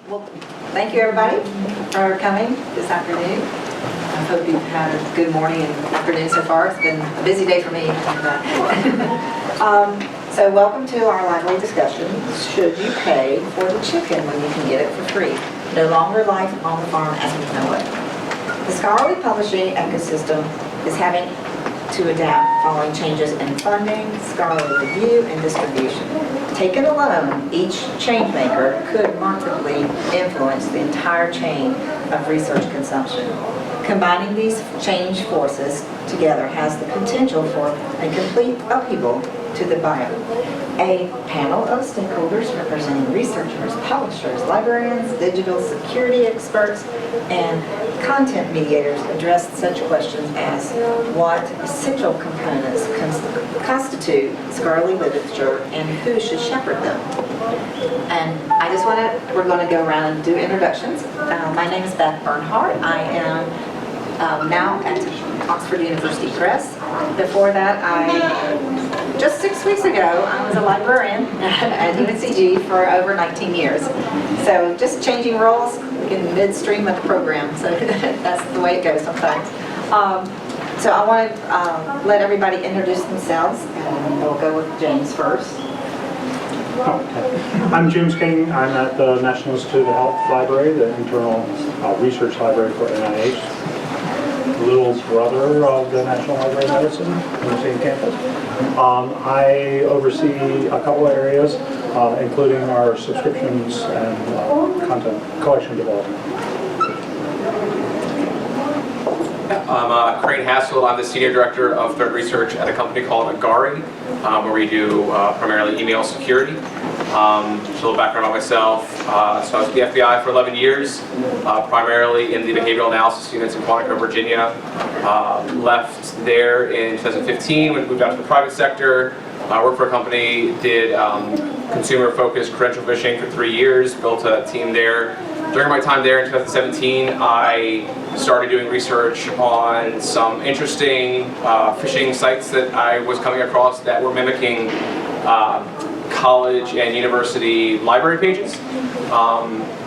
Well, thank you everybody for coming this afternoon. I hope you've had a good morning and afternoon so far. It's been a busy day for me. So welcome to our lively discussion. Should you pay for the chicken when you can get it for free? No longer life on the farm as we know it. The scholarly publishing ecosystem is having to adapt following changes in funding, scholarly review, and distribution. Taken alone, each changemaker could markedly influence the entire chain of research consumption. Combining these change forces together has the potential for a complete upheaval to the biome. A panel of stakeholders representing researchers, publishers, librarians, digital security experts, and content mediators addressed such questions as what essential components constitute scholarly literature and who should shepherd them. And we're going to go around and do introductions. My name is Beth Bernhardt. I am now at Oxford University Press. Before that, just 6 weeks ago, I was a librarian at UNCG for over 19 years. So just changing roles in midstream of the program. So that's the way it goes sometimes. So I want to let everybody introduce themselves, and we'll go with James first. Okay. I'm James King. I'm at the National Institute of Health Library, the internal research library for NIH. Little brother of the National Library of Medicine on the same campus. I oversee a couple of areas, including our subscriptions and content collection development. I'm Crane Hassel. I'm the Senior Director of Threat Research at a company called Agari, where we do primarily email security. Just a little background on myself. So I was with the FBI for 11 years, primarily in the behavioral analysis units in Quantico, Virginia. Left there in 2015 when we moved out to the private sector. I worked for a company, did consumer-focused credential phishing for 3 years, built a team there. During my time there in 2017, I started doing research on some interesting phishing sites that I was coming across that were mimicking college and university library pages.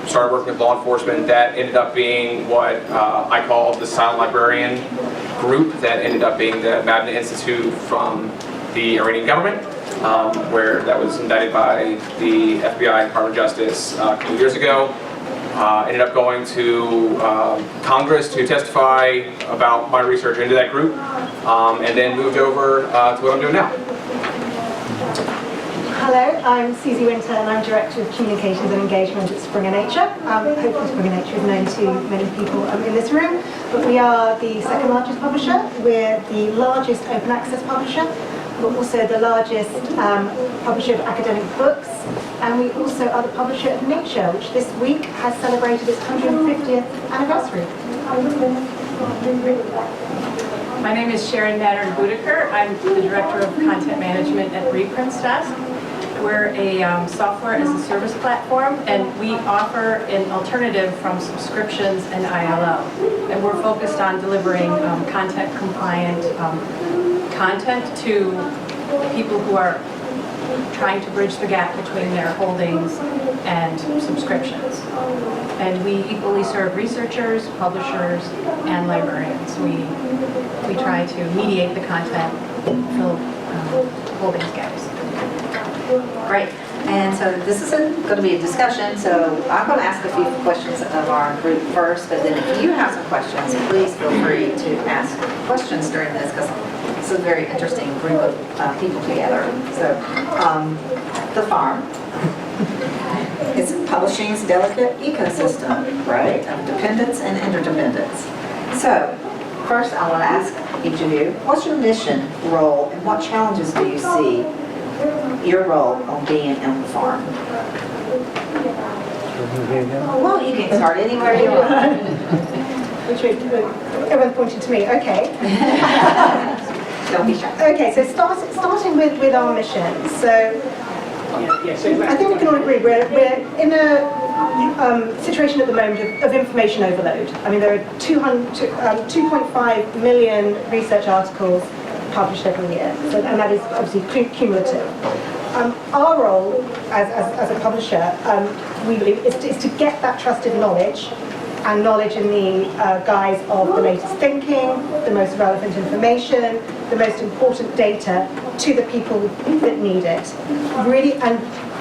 Started working with law enforcement. That ended up being what I call the silent librarian group that ended up being the Magna Institute from the Iranian government, where that was indicted by the FBI and Department of Justice a couple years ago. Ended up going to Congress to testify about my research into that group, and then moved over to what I'm doing now. Hello, I'm Susie Winter and I'm Director of Communications and Engagement at Springer Nature. Hopefully Springer Nature is known to many people in this room, but we are the second largest publisher. We're the largest open access publisher. We're also the largest publisher of academic books, and we also are the publisher of Nature, which this week has celebrated its 150th anniversary. My name is Sharon Mattern-Budeker. I'm the Director of Content Management at Reprints Desk. We're a software as a service platform, and we offer an alternative from subscriptions and ILO. And we're focused on delivering content compliant content to people who are trying to bridge the gap between their holdings and subscriptions. And we equally serve researchers, publishers, and librarians. We try to mediate the content, fill holdings gaps. Great. And so this is going to be a discussion, so I'm going to ask a few questions of our group first, but then if you have some questions, please feel free to ask questions during this, because it's a very interesting group of people together. So, the farm is publishing's delicate ecosystem, right, of dependence and interdependence. So, first I want to ask each of you, what's your mission, role, and what challenges do you see your role on being on the farm? Well, you can start anywhere you want. Everyone pointed to me, okay. Don't be shy. Okay, so starting with our mission. So I think we can all agree we're in a situation at the moment of information overload. I mean, there are 2.5 million research articles published every year, so, and that is obviously cumulative. Our role as a publisher we believe, is to get that trusted knowledge, and knowledge in the guise of the latest thinking, the most relevant information, the most important data to the people that need it. Really, and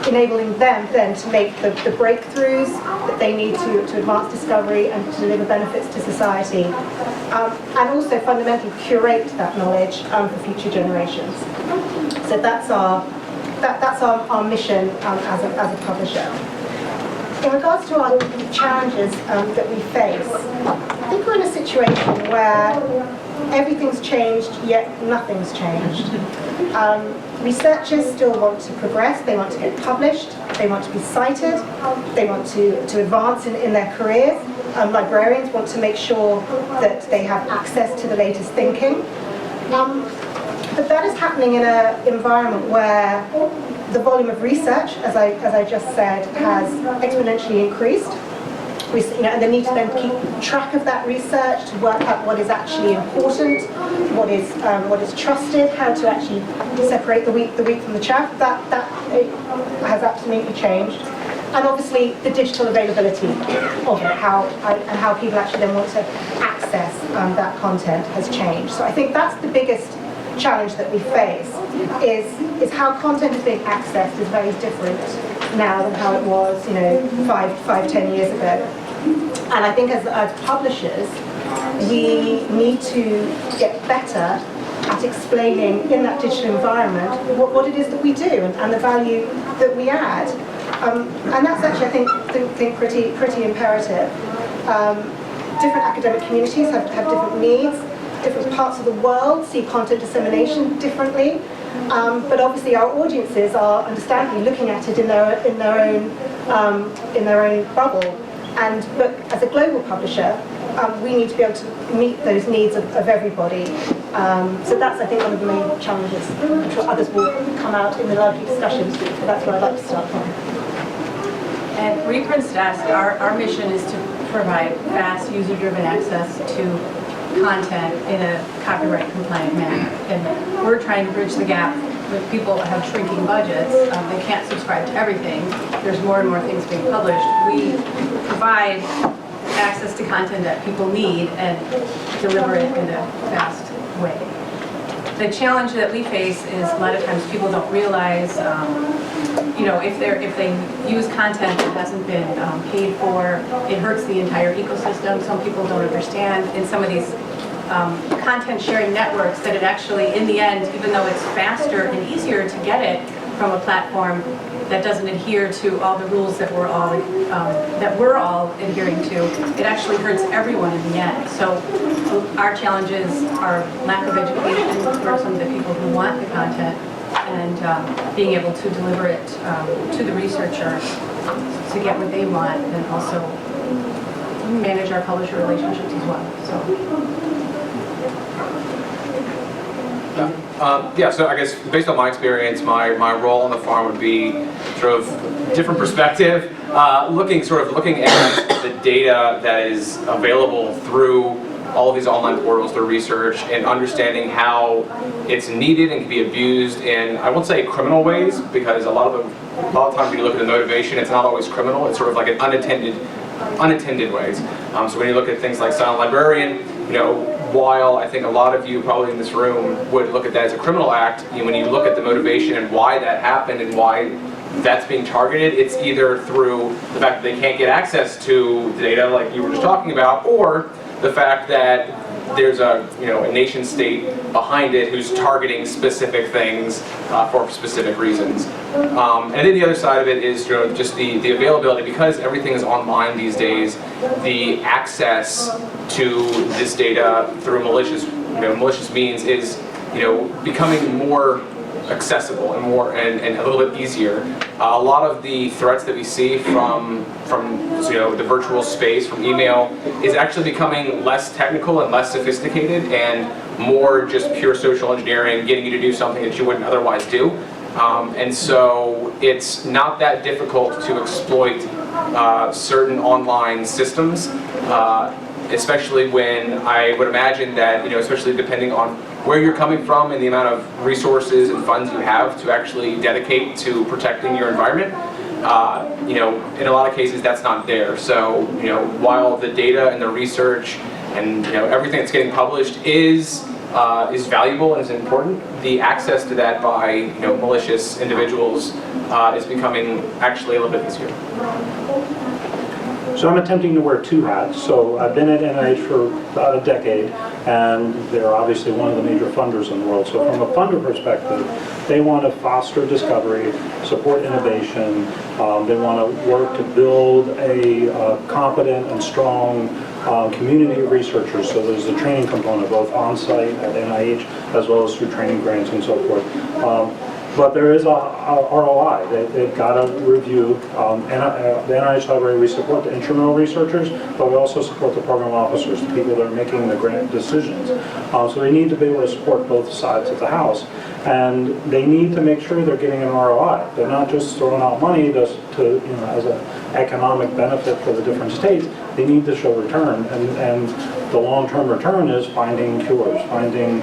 enabling them then to make the breakthroughs that they need to advance discovery and to deliver benefits to society. And also fundamentally curate that knowledge for future generations. So that's our mission as a publisher. In regards to our challenges that we face, I think we're in a situation where everything's changed, yet nothing's changed. Researchers still want to progress, they want to get published, they want to be cited, they want to advance in their careers. Librarians want to make sure that they have access to the latest thinking. But that is happening in an environment where the volume of research, as I just said, has exponentially increased. And the need to then keep track of that research, to work out what is actually important, what is trusted, how to actually separate the wheat from the chaff. That has absolutely changed. And obviously the digital availability of it, how people actually then want to access that content has changed. So I think that's the biggest challenge that we face, is how content is being accessed is very different now than how it was, 5-10 years ago. And I think as publishers, we need to get better at explaining in that digital environment what it is that we do and the value that we add. And that's actually, I think pretty imperative. Different academic communities have different needs. Different parts of the world see content dissemination differently, but obviously our audiences are understandably looking at it in their own bubble. But as a global publisher, we need to be able to meet those needs of everybody. So that's, I think, one of the main challenges. I'm sure others will come out in the lively discussions, but that's where I'd like to start from. At Reprints Desk, our mission is to provide fast, user-driven access to content in a copyright compliant manner. And we're trying to bridge the gap with people that have shrinking budgets. They can't subscribe to everything. There's more and more things being published. We provide access to content that people need and deliver it in a fast way. The challenge that we face is a lot of times people don't realize, if they use content that hasn't been paid for, it hurts the entire ecosystem. Some people don't understand in some of these content sharing networks that it actually, in the end, even though it's faster and easier to get it from a platform that doesn't adhere to all the rules that we're all adhering to, it actually hurts everyone in the end. So our challenges are lack of education for some of the people who want the content, and being able to deliver it to the researcher to get what they want, and also manage our publisher relationships as well. So I guess based on my experience, my role on the farm would be sort of different perspective, looking at the data that is available through all of these online portals, through research, and understanding how it's needed and can be abused in, I won't say criminal ways, because a lot of times when you look at the motivation, it's not always criminal. It's sort of like an unattended ways. So when you look at things like Silent Librarian, while I think a lot of you probably in this room would look at that as a criminal act, when you look at the motivation and why that happened and why that's being targeted, it's either through the fact that they can't get access to the data like you were just talking about, or the fact that there's a nation state behind it who's targeting specific things for specific reasons. And then the other side of it is just the availability, because everything is online these days. The access to this data through malicious means is becoming more accessible and a little bit easier. A lot of the threats that we see from the virtual space, from email, is actually becoming less technical and less sophisticated and more just pure social engineering, getting you to do something that you wouldn't otherwise do. And so it's not that difficult to exploit certain online systems, especially when I would imagine that, especially depending on where you're coming from and the amount of resources and funds you have to actually dedicate to protecting your environment, in a lot of cases that's not there. So, while the data and the research and everything that's getting published is valuable and is important, the access to that by malicious individuals is becoming actually a little bit easier. So I'm attempting to wear two hats. So I've been at NIH for about a decade, and they're obviously one of the major funders in the world. So from a funder perspective, they want to foster discovery, support innovation. They want to work to build a competent and strong community of researchers. So there's the training component, both on-site at NIH, as well as through training grants and so forth. But there is a ROI. They've got to review. The NIH library, we support the intramural researchers, but we also support the program officers, the people that are making the grant decisions. So they need to be able to support both sides of the house. And they need to make sure they're getting an ROI. They're not just throwing out money as an economic benefit for the different states. They need to show return. And the long-term return is finding cures, finding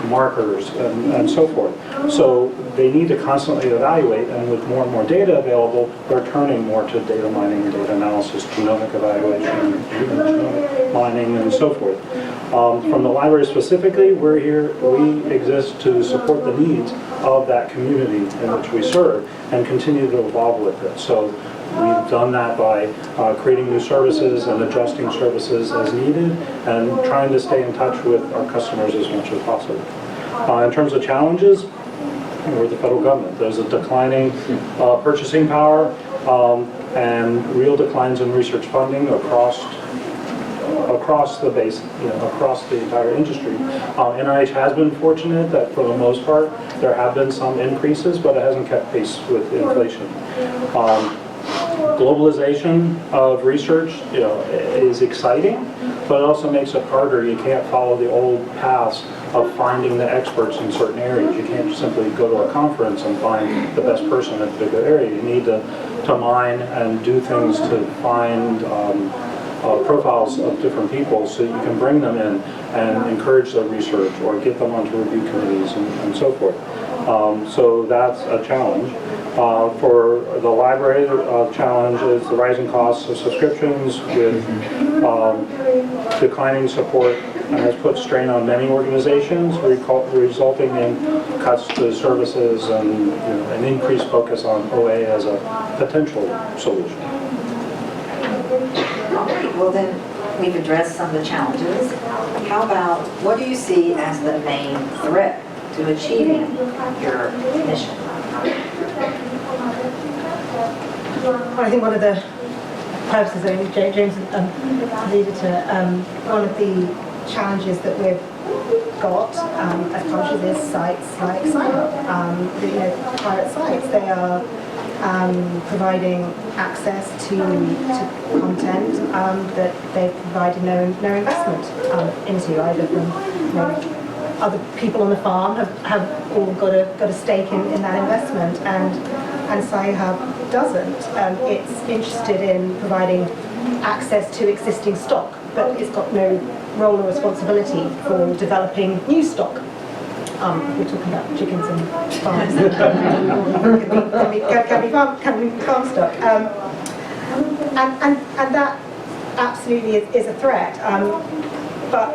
markers, and so forth. So they need to constantly evaluate, and with more and more data available, they're turning more to data mining and data analysis, genomic evaluation, genomic mining, and so forth. From the library specifically, we exist to support the needs of that community in which we serve and continue to evolve with it. So we've done that by creating new services and adjusting services as needed and trying to stay in touch with our customers as much as possible. In terms of challenges, we're the federal government. There's a declining purchasing power and real declines in research funding across the base, across the entire industry. NIH has been fortunate that for the most part there have been some increases, but it hasn't kept pace with inflation. Globalization of research, is exciting, but it also makes it harder. You can't follow the old paths of finding the experts in certain areas. You can't simply go to a conference and find the best person in a particular area. You need to mine and do things to find profiles of different people so you can bring them in and encourage their research or get them onto review committees and so forth. So that's a challenge. For the library, the challenge is the rising costs of subscriptions with declining support, and has put strain on many organizations, resulting in cuts to services and an increased focus on OA as a potential solution. All right, well then, we've addressed some of the challenges. How about, what do you see as the main threat to achieving your mission? Well, I think one of the purposes, I think James alluded to, one of the challenges that we've got as publishers is sites like SciHub, private sites. They are providing access to content that they've provided no investment into, either from other people on the farm have all got a stake in that investment, and SciHub doesn't. It's interested in providing access to existing stock, but it's got no role or responsibility for developing new stock. We're talking about chickens and farms. can be farm stock. And that absolutely is a threat. But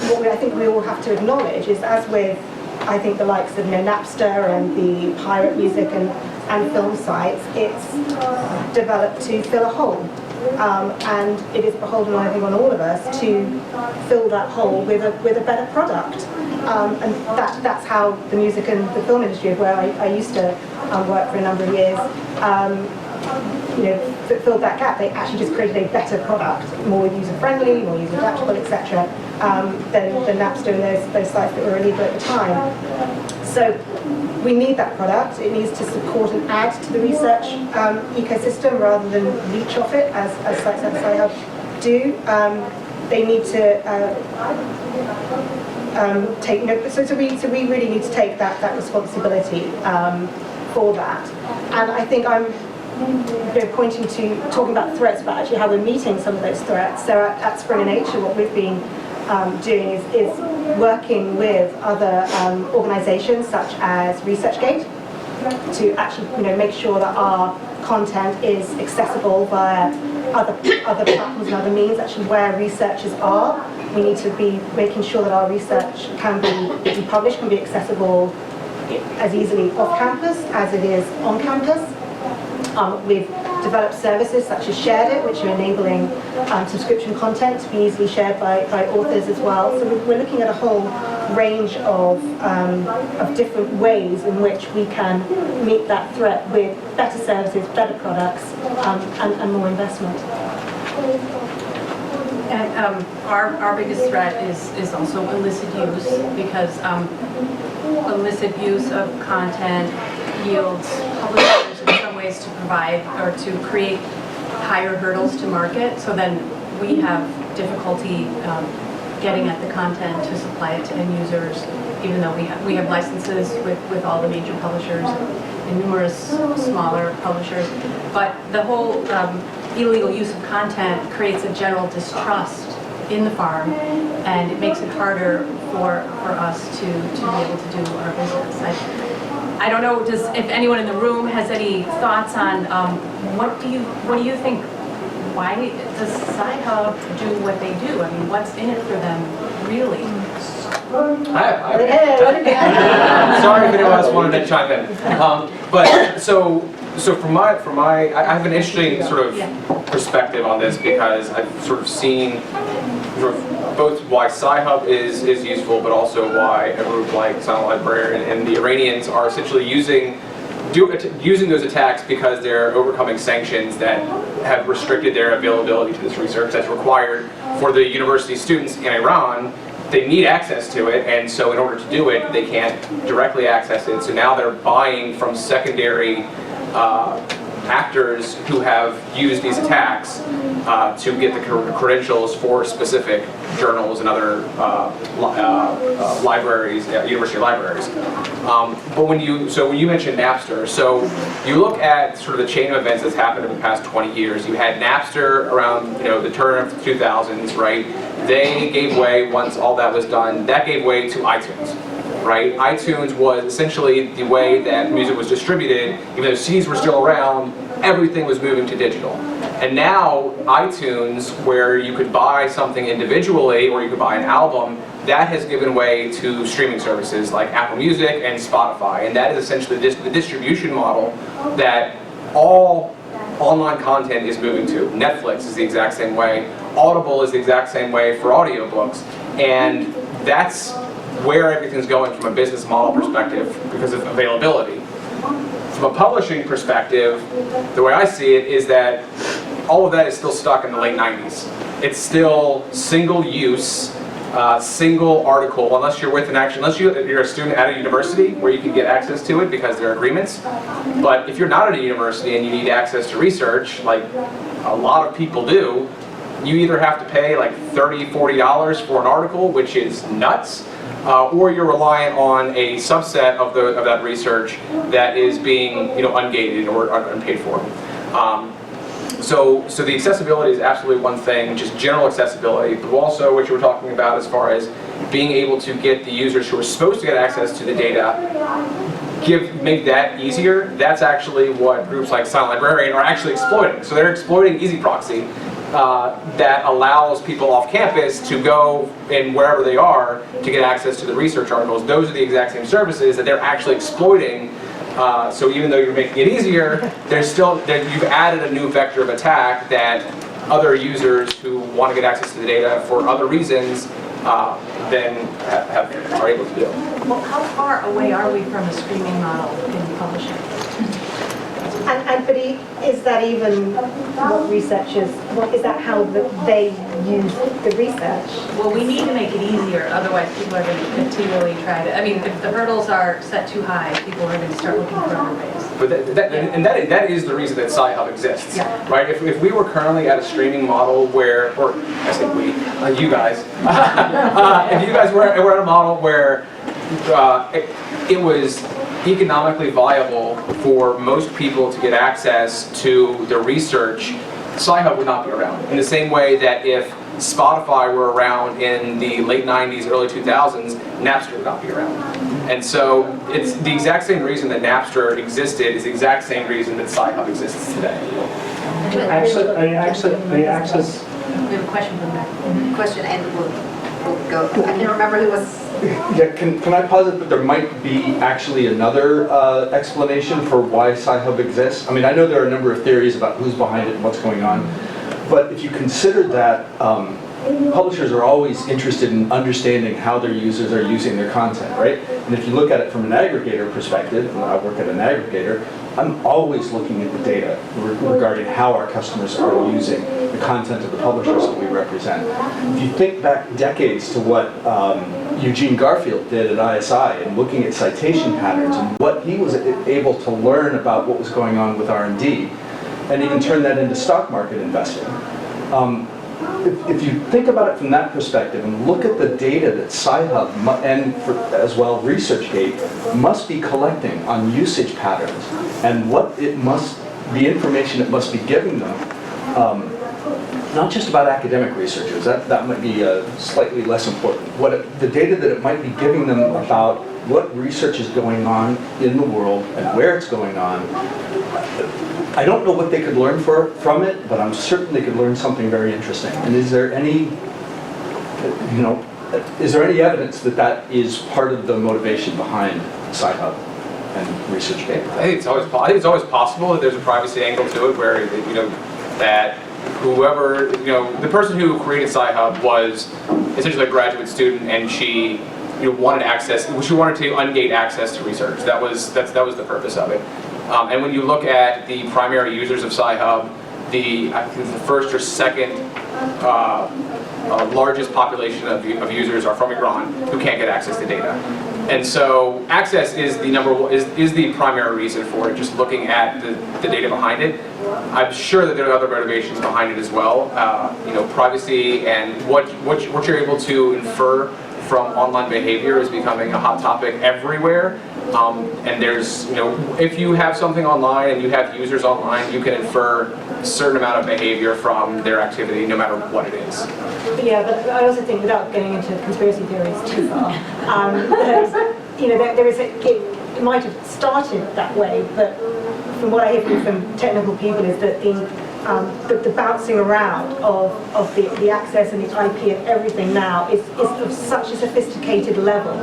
what I think we all have to acknowledge is, as with, I think, the likes of Napster and the pirate music and film sites, it's developed to fill a hole. And it is beholden, I think, on all of us to fill that hole with a better product. And that's how the music and the film industry, where I used to work for a number of years, filled that gap. They actually just created a better product, more user-friendly, more user-adaptable, etc., than Napster and those sites that were illegal at the time. So we need that product. It needs to support and add to the research ecosystem rather than leech off it, as sites like SciHub do. They need to take so we really need to take that responsibility for that. And I think I'm talking about threats, but actually how we're meeting some of those threats. So at Springer Nature, what we've been doing is working with other organisations such as ResearchGate, to actually, make sure that our content is accessible via other platforms and other means. Actually, where researchers are, we need to be making sure that our research can be published, can be accessible as easily off campus as it is on campus. We've developed services such as Shared It, which are enabling subscription content to be easily shared by authors as well. So we're looking at a whole range of different ways in which we can meet that threat with better services, better products, and more investment. And our biggest threat is also illicit use, because illicit use of content yields publishers in some ways to provide or to create higher hurdles to market. So then we have difficulty getting at the content to supply it to end users, even though we have licenses with all the major publishers and numerous smaller publishers. But the whole illegal use of content creates a general distrust in the farm, and it makes it harder for us to be able to do our business. I don't know, if anyone in the room has any thoughts on what do you think? Why does Sci-Hub do what they do? I mean, what's in it for them, really? Sorry if anyone else wanted to chime in. But so from my, I have an interesting sort of perspective on this, because I've sort of seen both why Sci-Hub is useful, but also why a group like Silent Librarian and the Iranians are essentially using those attacks because they're overcoming sanctions that have restricted their availability to this research that's required for the university students in Iran. They need access to it, and so in order to do it, they can't directly access it. So now they're buying from secondary actors who have used these attacks to get the credentials for specific journals and other libraries, university libraries. But when you mentioned Napster, so you look at sort of the chain of events that's happened in the past 20 years. You had Napster around the turn of the 2000s, right? They gave way once all that was done. That gave way to iTunes. Right? iTunes was essentially the way that music was distributed. Even though CDs were still around, everything was moving to digital. And now iTunes, where you could buy something individually or you could buy an album, that has given way to streaming services like Apple Music and Spotify. And that is essentially the distribution model that all online content is moving to. Netflix is the exact same way. Audible is the exact same way for audiobooks. And that's where everything's going from a business model perspective because of availability. From a publishing perspective, the way I see it is that all of that is still stuck in the late 90s. It's still single use, single article, unless you're you're a student at a university where you can get access to it because there are agreements. But if you're not at a university and you need access to research, like a lot of people do, you either have to pay like $30, $40 for an article, which is nuts, or you're reliant on a subset of that research that is being ungated or unpaid for. So the accessibility is absolutely one thing, just general accessibility, but also what you were talking about as far as being able to get the users who are supposed to get access to the data, make that easier. That's actually what groups like Silent Librarian are actually exploiting. So they're exploiting Easy Proxy. That allows people off campus to go in wherever they are to get access to the research articles. Those are the exact same services that they're actually exploiting. So even though you're making it easier, you've added a new vector of attack that other users who want to get access to the data for other reasons then are able to do. Well, how far away are we from a streaming model in publishing? But is that even what researchers, is that how they use the research? Well, we need to make it easier, otherwise people are going to continually try to, if the hurdles are set too high, people are going to start looking for other ways. But that is the reason that Sci-Hub exists, right? If we were currently at a streaming model where, or I say we, you guys, if you guys were at a model where it was economically viable for most people to get access to the research, Sci-Hub would not be around. In the same way that if Spotify were around in the late 90s, early 2000s, Napster would not be around. And so it's the exact same reason that Napster existed is the exact same reason that Sci-Hub exists today. Access. We have a question from that. Question, and we'll go, I can't remember who was, Yeah, can I posit that there might be actually another explanation for why Sci-Hub exists? I mean, I know there are a number of theories about who's behind it and what's going on, but if you consider that publishers are always interested in understanding how their users are using their content, right? And if you look at it from an aggregator perspective, and I work at an aggregator, I'm always looking at the data regarding how our customers are using the content of the publishers that we represent. If you think back decades to what Eugene Garfield did at ISI and looking at citation patterns and what he was able to learn about what was going on with R&D, and even turn that into stock market investing. If you think about it from that perspective and look at the data that Sci-Hub and as well ResearchGate must be collecting on usage patterns and what it must, the information it must be giving them, not just about academic researchers, that might be slightly less important. The data that it might be giving them about what research is going on in the world and where it's going on. I don't know what they could learn from it, but I'm certain they could learn something very interesting. And is there any, is there any evidence that that is part of the motivation behind Sci-Hub and ResearchGate? I think it's always possible that there's a privacy angle to it, where that whoever the person who created Sci-Hub was essentially a graduate student, and she wanted access. She wanted to ungate access to research. That was the purpose of it. And when you look at the primary users of Sci-Hub, I think the first or second largest population of users are from Iran who can't get access to data. And so access is the primary reason for it, just looking at the data behind it. I'm sure that there are other motivations behind it as well. Privacy and what you're able to infer from online behavior is becoming a hot topic everywhere. And there's, if you have something online and you have users online, you can infer a certain amount of behavior from their activity, no matter what it is. But yeah, but I also think, without getting into conspiracy theories too far, there is it might have started that way, but from what I hear from technical people is that the bouncing around of the access and the IP and everything now is of such a sophisticated level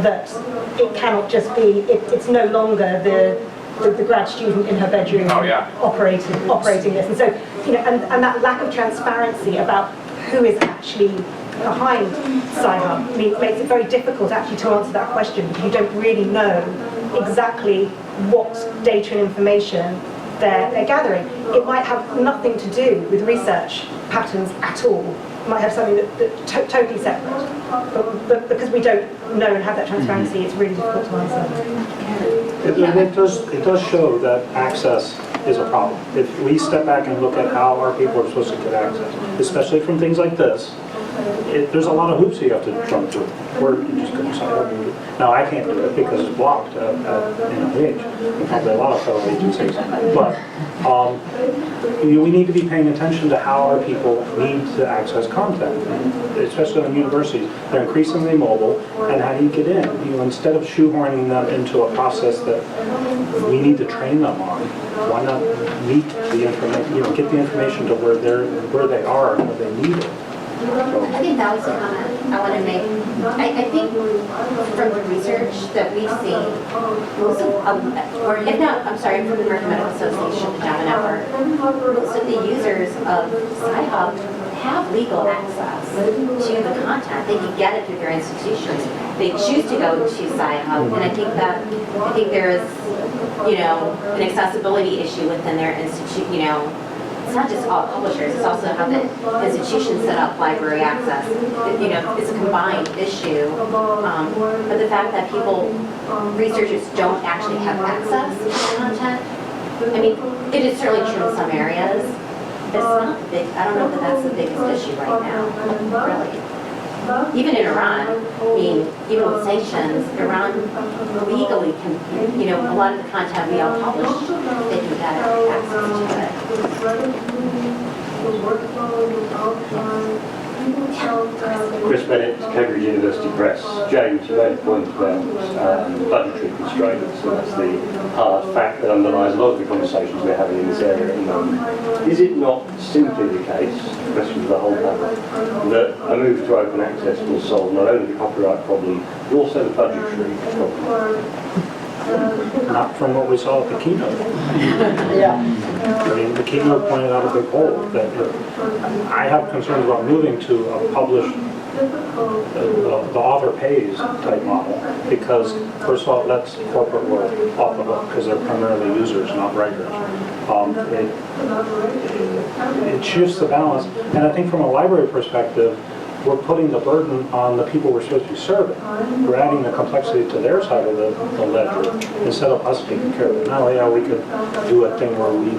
that it cannot just be, it's no longer the grad student in her bedroom operating this. And so, and that lack of transparency about who is actually behind Sci-Hub makes it very difficult actually to answer that question, because you don't really know exactly what data and information they're gathering. It might have nothing to do with research patterns at all. It might have something that's totally separate. But because we don't know and have that transparency, it's really difficult to answer. It does show that access is a problem. If we step back and look at how our people are supposed to get access, especially from things like this, there's a lot of hoops you have to jump through. Or you just couldn't sign up and do it. Now, I can't do it because it's blocked at NIH, and probably a lot of federal agencies. But we need to be paying attention to how our people need to access content, especially in universities. They're increasingly mobile, and how do you get in? Instead of shoehorning them into a process that we need to train them on, why not meet the information? Get the information to where they are and where they need it. I think that was a comment I want to make. I think from the research that we've seen, most of, or if not, I'm sorry, from the American Medical Association, the JAMA Network, most of the users of Sci-Hub have legal access to the content. They can get it through their institutions. They choose to go to Sci-Hub, and I think there is, an accessibility issue within their institute. It's not just all publishers, it's also how the institutions set up library access. It's a combined issue. But the fact that researchers don't actually have access to content, it is certainly true in some areas. But it's not big. I don't know that that's the biggest issue right now, really. Even in Iran, even with sanctions, Iran legally can, a lot of the content we all publish, they can get access to it. Chris Bennett, Cambridge University Press. James, you made a point about budgetary constraints, and that's the hard fact that underlies a lot of the conversations we're having in this area at the moment. Is it not simply the case, question for the whole panel, that a move to open access will solve not only the copyright problem, but also the budgetary problem? Not from what we saw at the keynote. Yeah. I mean, the keynote pointed out a big hole that I have concerns about moving to a published, the author pays type model, because first of all, that's corporate work off the hook, because they're primarily users, not writers. It shifts the balance, and I think from a library perspective, we're putting the burden on the people we're supposed to be serving. We're adding the complexity to their side of the ledger instead of us taking care of it. Now, yeah, we could do a thing where we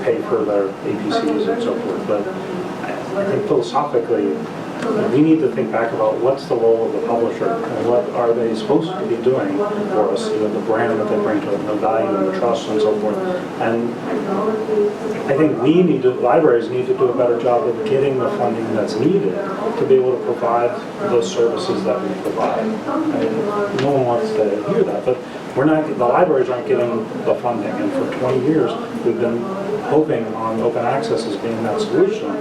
pay for their APCs and so forth, but I think philosophically, we need to think back about what's the role of the publisher and what are they supposed to be doing for us, the brand that they bring to it, the value and the trust and so forth. And I think libraries need to do a better job of getting the funding that's needed to be able to provide those services that we provide. I mean, no one wants to hear that, but the libraries aren't getting the funding, and for 20 years we've been hoping on open access as being that solution,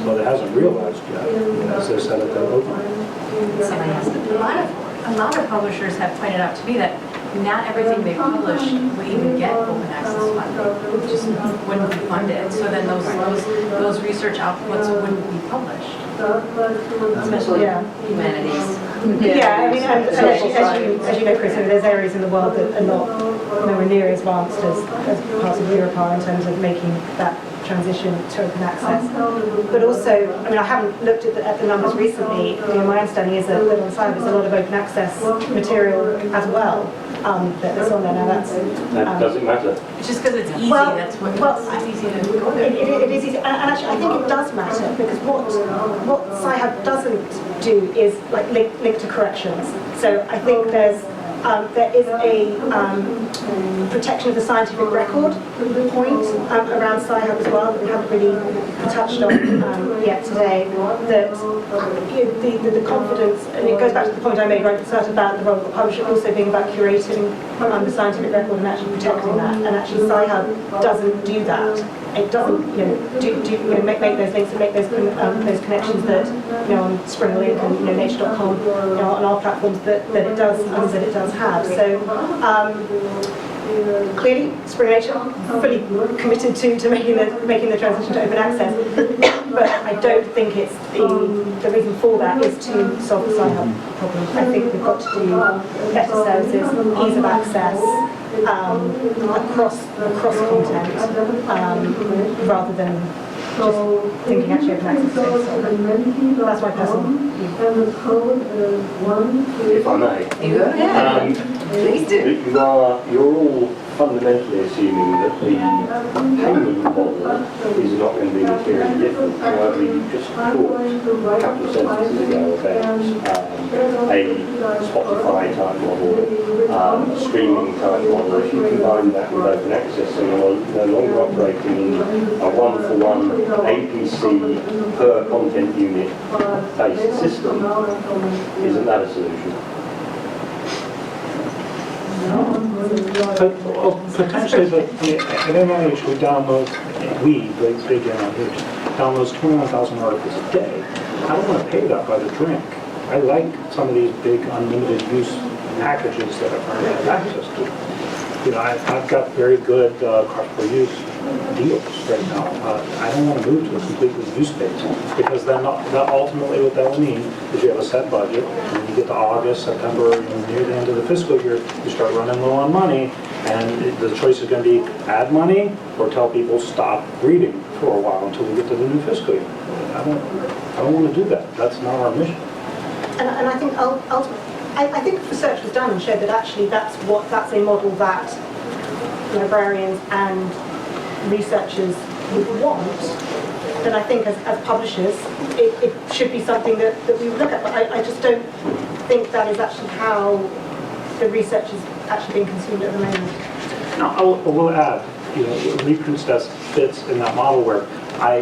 but it hasn't realized yet, as they said at the opening. A lot of publishers have pointed out to me that not everything they publish would even get open access funding. It just wouldn't be funded. So then those research outputs wouldn't be published. Especially humanities. Yeah, I mean, and as you know, Chris, there's areas in the world that are nowhere near as advanced as parts of Europe are in terms of making that transition to open access. But also, I mean, I haven't looked at the numbers recently. You know, my understanding is that on site there's a lot of open access material as well that's on there. Now that's... Does it matter? It's just because it's easy, that's what it's easy to go there. It is easy, and actually I think it does matter, because what Sci-Hub doesn't do is like link to corrections. So I think there is a protection of the scientific record point around Sci-Hub as well that we haven't really touched on yet today. That the confidence, and it goes back to the point I made right at the start about the role of the publisher also being about curating the scientific record and actually protecting that. And actually Sci-Hub doesn't do that. It doesn't, make those links and make those connections that, on Springer Link and Nature.com, on our platforms that it does have. So clearly, Springer Nature fully committed to making the transition to open access. But I don't think it's the reason for that is to solve the Sci-Hub problem. I think we've got to do better services, ease of access. Across content, rather than just thinking actually open access. So that's my personal view. If I may. You go ahead. Please do. You're all fundamentally assuming that the payment model is not going to be materially different. However, you just talked a couple of sentences ago about a Spotify type model, a streaming type model. If you combine that with open access and you're no longer operating in a one-for-one APC per content unit based system, isn't that a solution? Potentially, but at NIH we download, big NIH, downloads 21,000 articles a day. I don't want to pay that by the drink. I like some of these big unlimited use packages that I have access to. I've got very good cost per use deals right now. I don't want to move to a completely use-based, because then ultimately what that will mean is you have a set budget, and you get to August, September, near the end of the fiscal year, you start running low on money, and the choice is going to be add money or tell people stop reading for a while until we get to the new fiscal year. I don't want to do that. That's not our mission. And I think ultimately, I think research was done and showed that actually that's a model that librarians and researchers would want. Then I think as publishers, it should be something that we would look at. But I just don't think that is actually how the research is actually being consumed at the moment. No, I will add, reprint desk fits in that model where I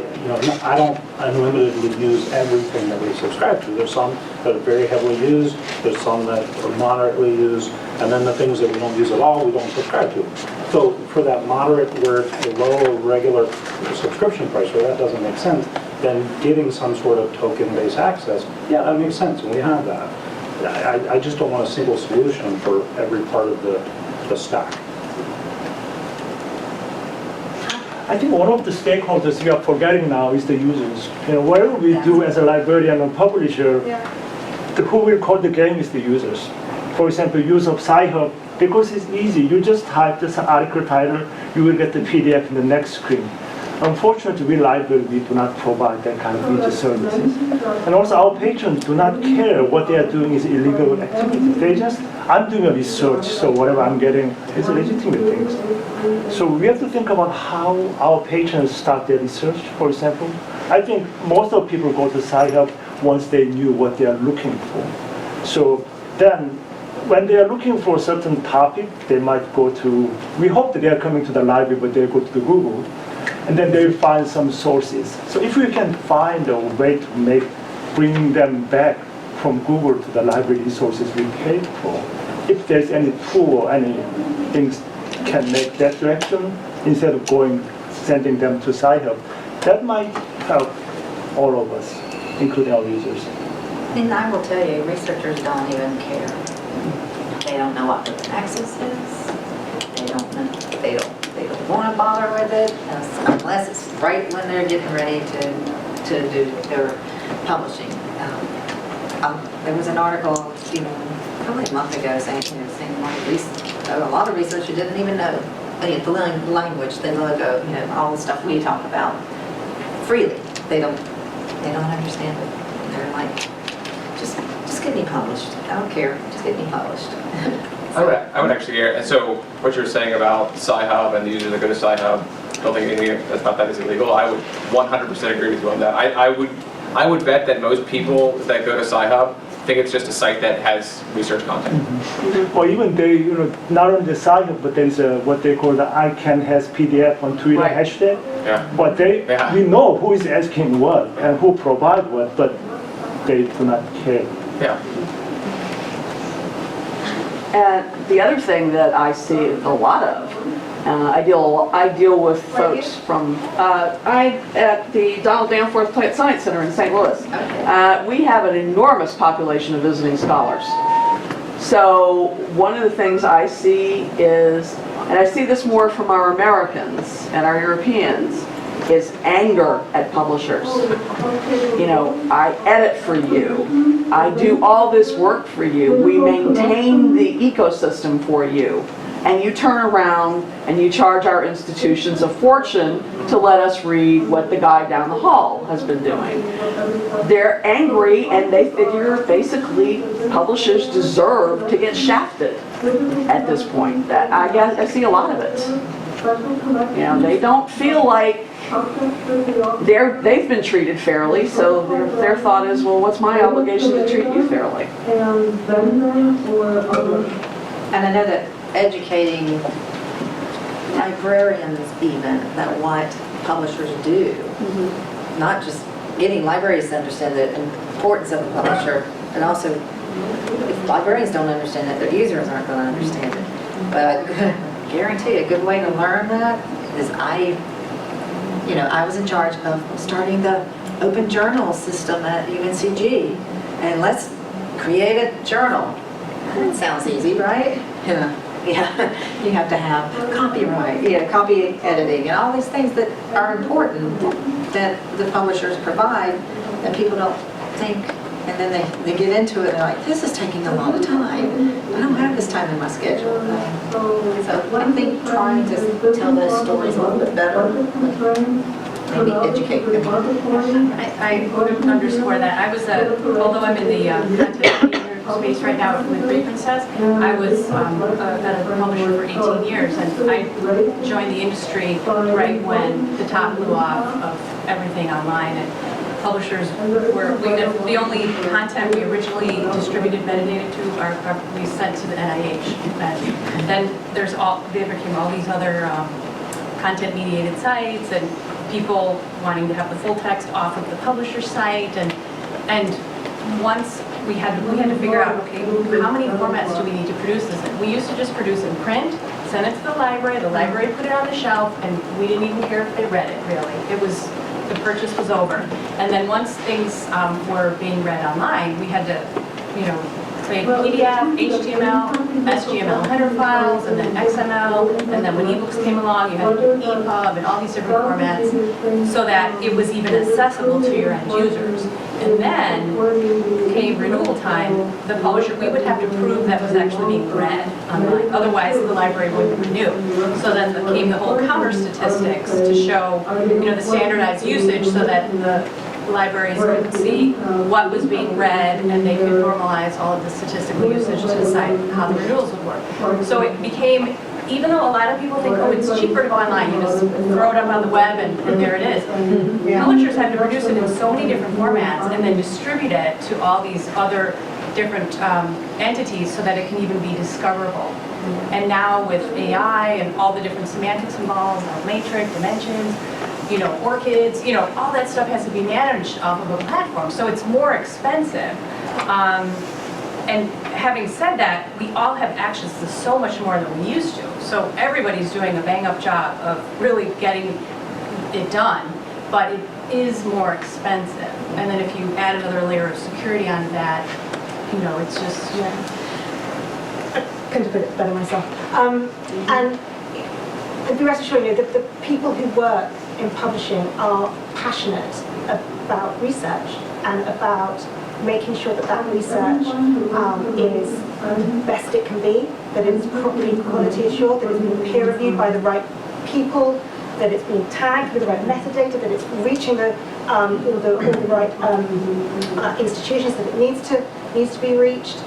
don't unlimitedly use everything that we subscribe to. There's some that are very heavily used, there's some that are moderately used, and then the things that we don't use at all, we don't subscribe to. So for that moderate, where the low regular subscription price, where that doesn't make sense, then getting some sort of token-based access, yeah, that makes sense, and we have that. I just don't want a single solution for every part of the stack. I think one of the stakeholders we are forgetting now is the users. Whatever we do as a librarian or publisher, who will code the game is the users. For example, use of Sci-Hub, because it's easy. You just type this article title, you will get the PDF in the next screen. Unfortunately, we library, we do not provide that kind of user services. And also our patrons do not care what they are doing is illegal activity. They just, I'm doing a research, so whatever I'm getting is legitimate things. So we have to think about how our patrons start their research, for example. I think most of people go to Sci-Hub once they knew what they are looking for. So then, when they are looking for a certain topic, they might go to, we hope that they are coming to the library, but they go to the Google, and then they will find some sources. So if we can find a way to bring them back from Google to the library resources we paid for, if there's any tool or any things can make that direction, instead of sending them to Sci-Hub, that might help all of us, including our users. And I will tell you, researchers don't even care. They don't know what the access is. They don't know. They don't want to bother with it unless it's right when they're getting ready to do their publishing. There was an article, probably a month ago, saying a lot of researchers didn't even know the language, the logo, all the stuff we talk about freely. They don't understand it. They're like, just get me published. I don't care. Just get me published. I would actually, so what you're saying about Sci-Hub and the users that go to Sci-Hub, don't think anything about that is illegal. I would 100% agree with you on that. I would bet that most people that go to Sci-Hub think it's just a site that has research content. Mm-hmm. Or even they, not only the Sci-Hub, but there's what they call the ICANN has PDF on Twitter hashtag. Yeah. But we know who is asking what and who provide what, but they do not care. Yeah. And the other thing that I see a lot of, I deal with folks from, at the Donald Danforth Plant Science Center in St. Louis. We have an enormous population of visiting scholars. So one of the things I see is, and I see this more from our Americans and our Europeans, is anger at publishers. I edit for you. I do all this work for you. We maintain the ecosystem for you. And you turn around and you charge our institutions a fortune to let us read what the guy down the hall has been doing. They're angry and they figure basically publishers deserve to get shafted at this point. I guess I see a lot of it. They don't feel like they've been treated fairly, so their thought is, well, what's my obligation to treat you fairly? And I know that educating librarians even that what publishers do, not just getting libraries to understand the importance of a publisher, but also if librarians don't understand it, their users aren't going to understand it. But I guarantee a good way to learn that is I was in charge of starting the open journal system at UNCG, and let's create a journal. That sounds easy, right? Yeah. You have to have copyright, copy editing, and all these things that are important that the publishers provide, and people don't think, and then they get into it and they're like, this is taking a lot of time. I don't have this time in my schedule. So I think trying to tell those stories a little bit better, maybe educate them. I would underscore that. I was, although I'm in the content space right now with Reprincess, I was at a publisher for 18 years, and I joined the industry right when the top blew off of everything online, and publishers were, the only content we originally distributed metadata to we sent to the NIH. And then there became all these other content mediated sites, and people wanting to have the full text off of the publisher site, and once we had to figure out, okay, how many formats do we need to produce this in? We used to just produce in print, send it to the library put it on the shelf, and we didn't even care if they read it, really. It was, the purchase was over. And then once things were being read online, we had to, you know, create PDF, HTML, SGML header files, and then XML, and then when ebooks came along, you had to do EPUB and all these different formats so that it was even accessible to your end users. And then came renewal time, the publisher, we would have to prove that was actually being read online, otherwise the library wouldn't renew. So then came the whole counter statistics to show, you know, the standardized usage so that the libraries could see what was being read and they could normalize all of the statistical usage to decide how the renewals would work. So it became, even though a lot of people think, oh, it's cheaper to go online, you just throw it up on the web and there it is. Publishers have to produce it in so many different formats and then distribute it to all these other different entities so that it can even be discoverable. And now with AI and all the different semantics involved, matrix, dimensions, you know, orchids, you know, all that stuff has to be managed off of a platform, so it's more expensive. And having said that, we all have access to so much more than we used to. So everybody's doing a bang-up job of really getting it done, but it is more expensive. And then if you add another layer of security onto that, you know, it's just, I couldn't have put it better myself. And be rest assured, you know, the people who work in publishing are passionate about research and about making sure that that research is the best it can be, that it's properly quality assured, that it's been peer reviewed by the right people, that it's being tagged with the right metadata, that it's reaching all the right institutions that it needs to be reached.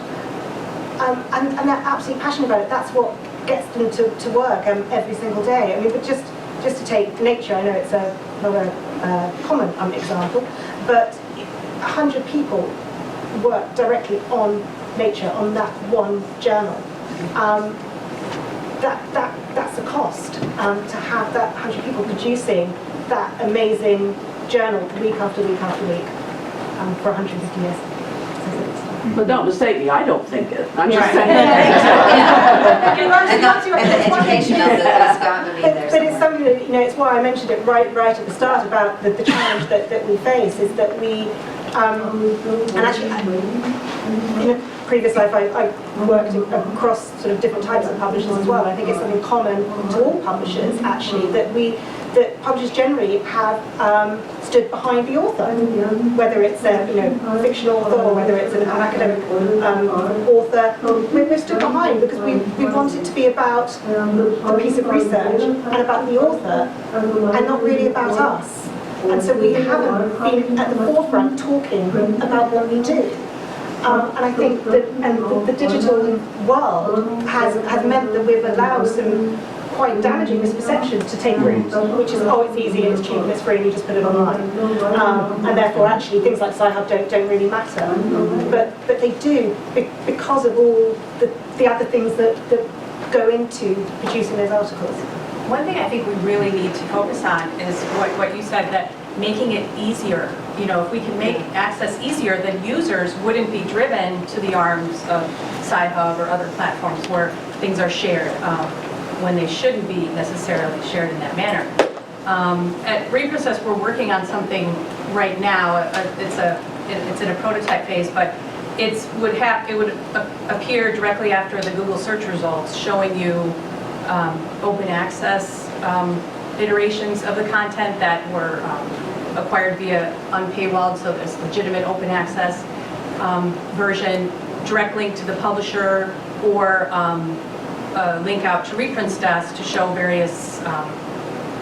And they're absolutely passionate about it. That's what gets them to work every single day. I mean, but just to take Nature, I know it's not a common example, but 100 people work directly on Nature, on that one journal. That's a cost to have that 100 people producing that amazing journal week after week after week for 150 years. But don't mistake me, I don't think it. I'm just Right. saying. And the education of it has got to be there But it's something that, you know, it's why I mentioned it right at the start about the challenge that we face is that we, and actually, in a previous life I worked across sort of different types of publishers as well. I think it's something common to all publishers actually, that publishers generally have stood behind the author, whether it's a fictional author or whether it's an academic author. We've stood behind because we want it to be about the piece of research and about the author and not really about us. And so we haven't been at the forefront talking about what we do. And I think that the digital world has meant that we've allowed some quite damaging misperceptions to take root, which is, oh, it's easy and it's cheap and it's free and you just put it online. And therefore actually things like Sci-Hub don't really matter. But they do because of all the other things that go into producing those articles. one thing I think we really need to focus on is what you said, that making it easier. You know, if we can make access easier, then users wouldn't be driven to the arms of Sci-Hub or other platforms where things are shared when they shouldn't be necessarily shared in that manner. At Reprocess, we're working on something right now. It's in a prototype phase, but it would appear directly after the Google search results, showing you open access iterations of the content that were acquired via unpaywalled, so there's legitimate open access version, direct link to the publisher, or a link out to Reprints Desk to show various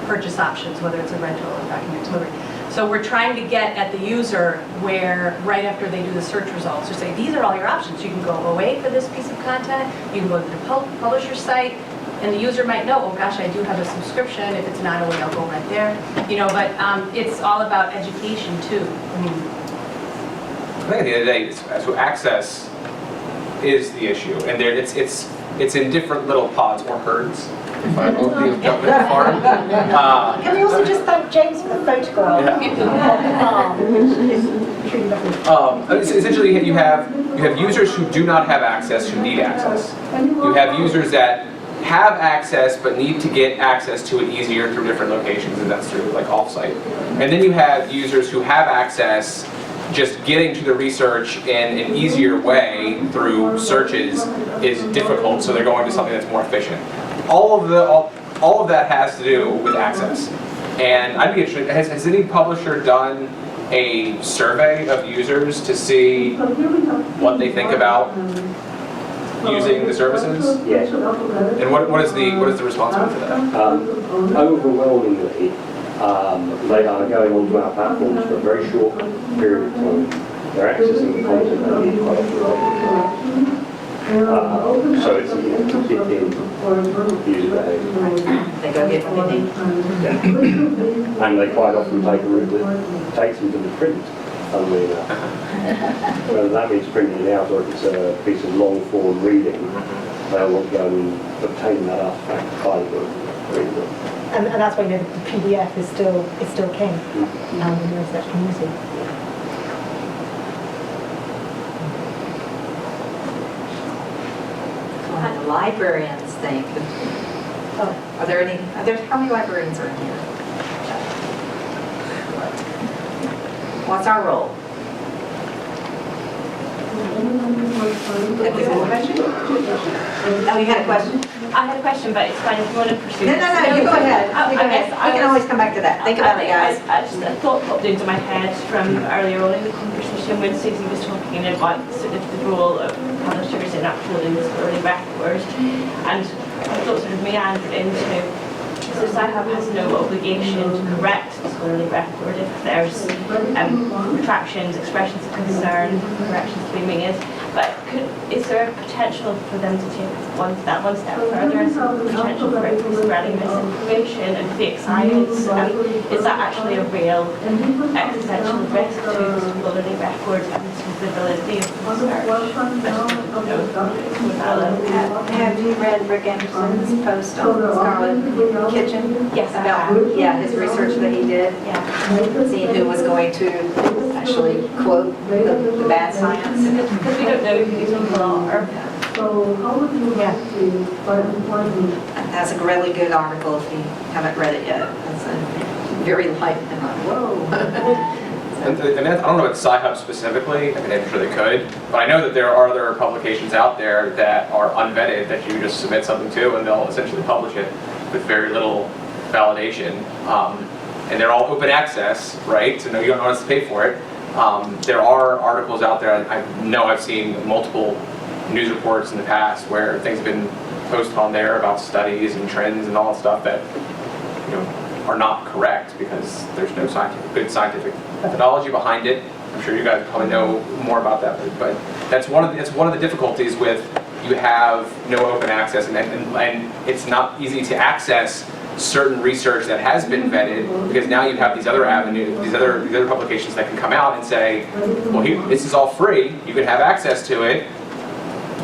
purchase options, whether it's a rental or document delivery. So we're trying to get at the user where, right after they do the search results, to say, these are all your options. You can go away for this piece of content, you can go to the publisher's site, and the user might know, oh gosh, I do have a subscription. If it's not away, I'll go right there. You know, but it's all about education too. I mean, I think at the end of the day, so access is the issue, and there it's in different little pods or herds. simplified overview of government farm. Can we also just thank James for the photograph? Essentially, you have users who do not have access, who need access. You have users that have access but need to get access to it easier through different locations, and that's through like offsite. And then you have users who have access, just getting to the research in an easier way through searches is difficult, so they're going to something that's more efficient. All of that has to do with access. And I'd be interested, has any publisher done a survey of users to see what they think about using the services? Yes. And what is the response been to that? Overwhelmingly, they are going onto our platforms for a very short period of time. They're accessing the content they need quite often. So it's a bit in user behavior. They go get what they need. And they quite often take a route that takes them to the print, funnily enough. Whether that means printing it out or if it's a piece of long form reading, they'll want to go and obtain that artifact, buy the book, read the book. And that's why, you know, the PDF is still king in the research community. What do the librarians think? How many librarians are in here? What's our role? Oh, you had a question? I had a question, but it's fine if you want to pursue. No, you go ahead. I guess We can always come back to that. Think about it, guys. A thought popped into my head from earlier on in the conversation when Susie was talking about sort of the role of publishers in uploading the scholarly record, and I thought sort of meandered into, so Sci-Hub has no obligation to correct the scholarly record if there's retractions, expressions of concern, corrections to be made. But is there a potential for them to take that one step further and some potential for spreading misinformation and fake science? Is that actually a real existential risk to the scholarly record and to the validity of research? Have you read Rick Anderson's post on the Scarlet Kitchen? Yes, I About, have. yeah, his research that he did, Yeah. seeing who was going to actually quote the bad science. Because we don't know who these people are. That's a really good article if you haven't read it yet. It's a very light and whoa. I don't know about Sci-Hub specifically, I mean, I'm sure they could, but I know that there are other publications out there that are unvetted that you just submit something to and they'll essentially publish it with very little validation. And they're all open access, right? So no, you don't have to pay for it. There are articles out there, I know I've seen multiple news reports in the past where things have been posted on there about studies and trends and all that stuff that are not correct because there's no good scientific methodology behind it. I'm sure you guys probably know more about that, but that's one of the difficulties with you have no open access and it's not easy to access certain research that has been vetted because now you have these other avenues, these other publications that can come out and say, well, this is all free, you can have access to it,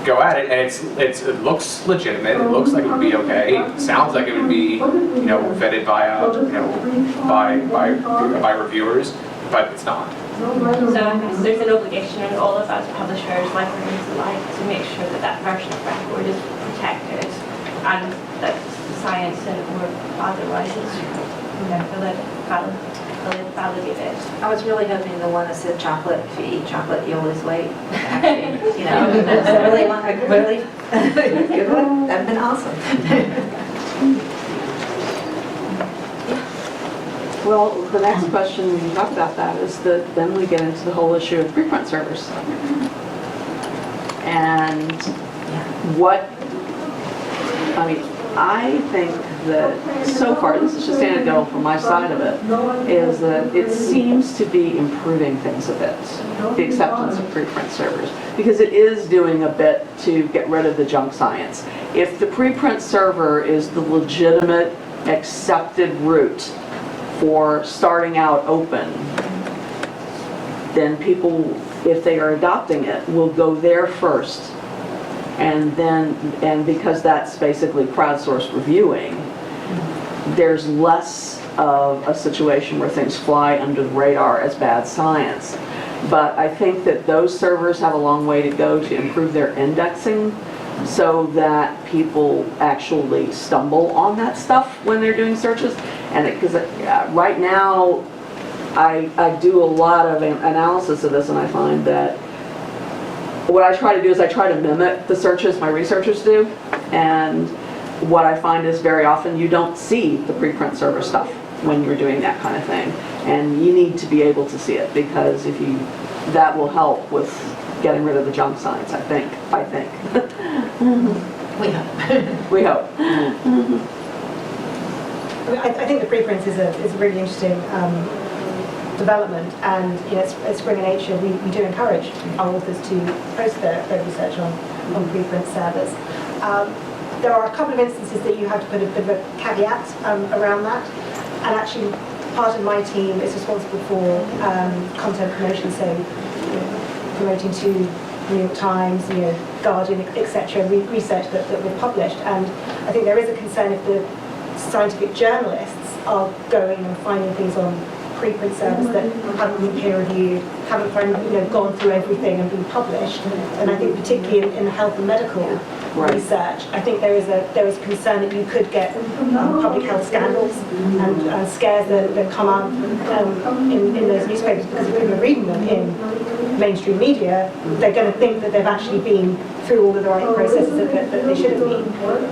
go at it, and it looks legitimate, it looks like it would be okay, it sounds like it would be vetted by by reviewers, but it's not. So I guess there's an obligation on all of us publishers, librarians alike, to make sure that that version of record is protected and that science or otherwise is validated. I was really hoping the one that said chocolate, if you eat chocolate, you lose weight. Actually, that's a really good one. That'd been awesome. Well, the next question when you talk about that is that then we get into the whole issue of preprint servers. And I think that so far, this is just anecdotal from my side of it, is that it seems to be improving things a bit, the acceptance of preprint servers, because it is doing a bit to get rid of the junk science. If the preprint server is the legitimate, accepted route for starting out open, then people, if they are adopting it, will go there first And because that's basically crowdsourced reviewing, there's less of a situation where things fly under the radar as bad science. But I think that those servers have a long way to go to improve their indexing so that people actually stumble on that stuff when they're doing searches. And because right now, I do a lot of analysis of this, and I find that what I try to do is I try to mimic the searches my researchers do. And what I find is very often you don't see the preprint server stuff when you're doing that kind of thing. And you need to be able to see it, because if you, that will help with getting rid of the junk science, I think. We hope. We hope. I think the preprints is a really interesting development, and at Springer Nature we do encourage our authors to post their research on preprint servers. There are a couple of instances that you have to put a bit of a caveat around that, and actually part of my team is responsible for content promotion, so promoting to New York Times, Guardian, etc., research that we've published. And I think there is a concern if the scientific journalists are going and finding things on preprint servers that haven't been peer reviewed, haven't gone through everything and been published. And I think particularly in health and medical research, I think there is concern that you could get public health scandals and scares that come up in those newspapers, because if people are reading them in mainstream media, they're going to think that they've actually been through all of the right processes that they should have been.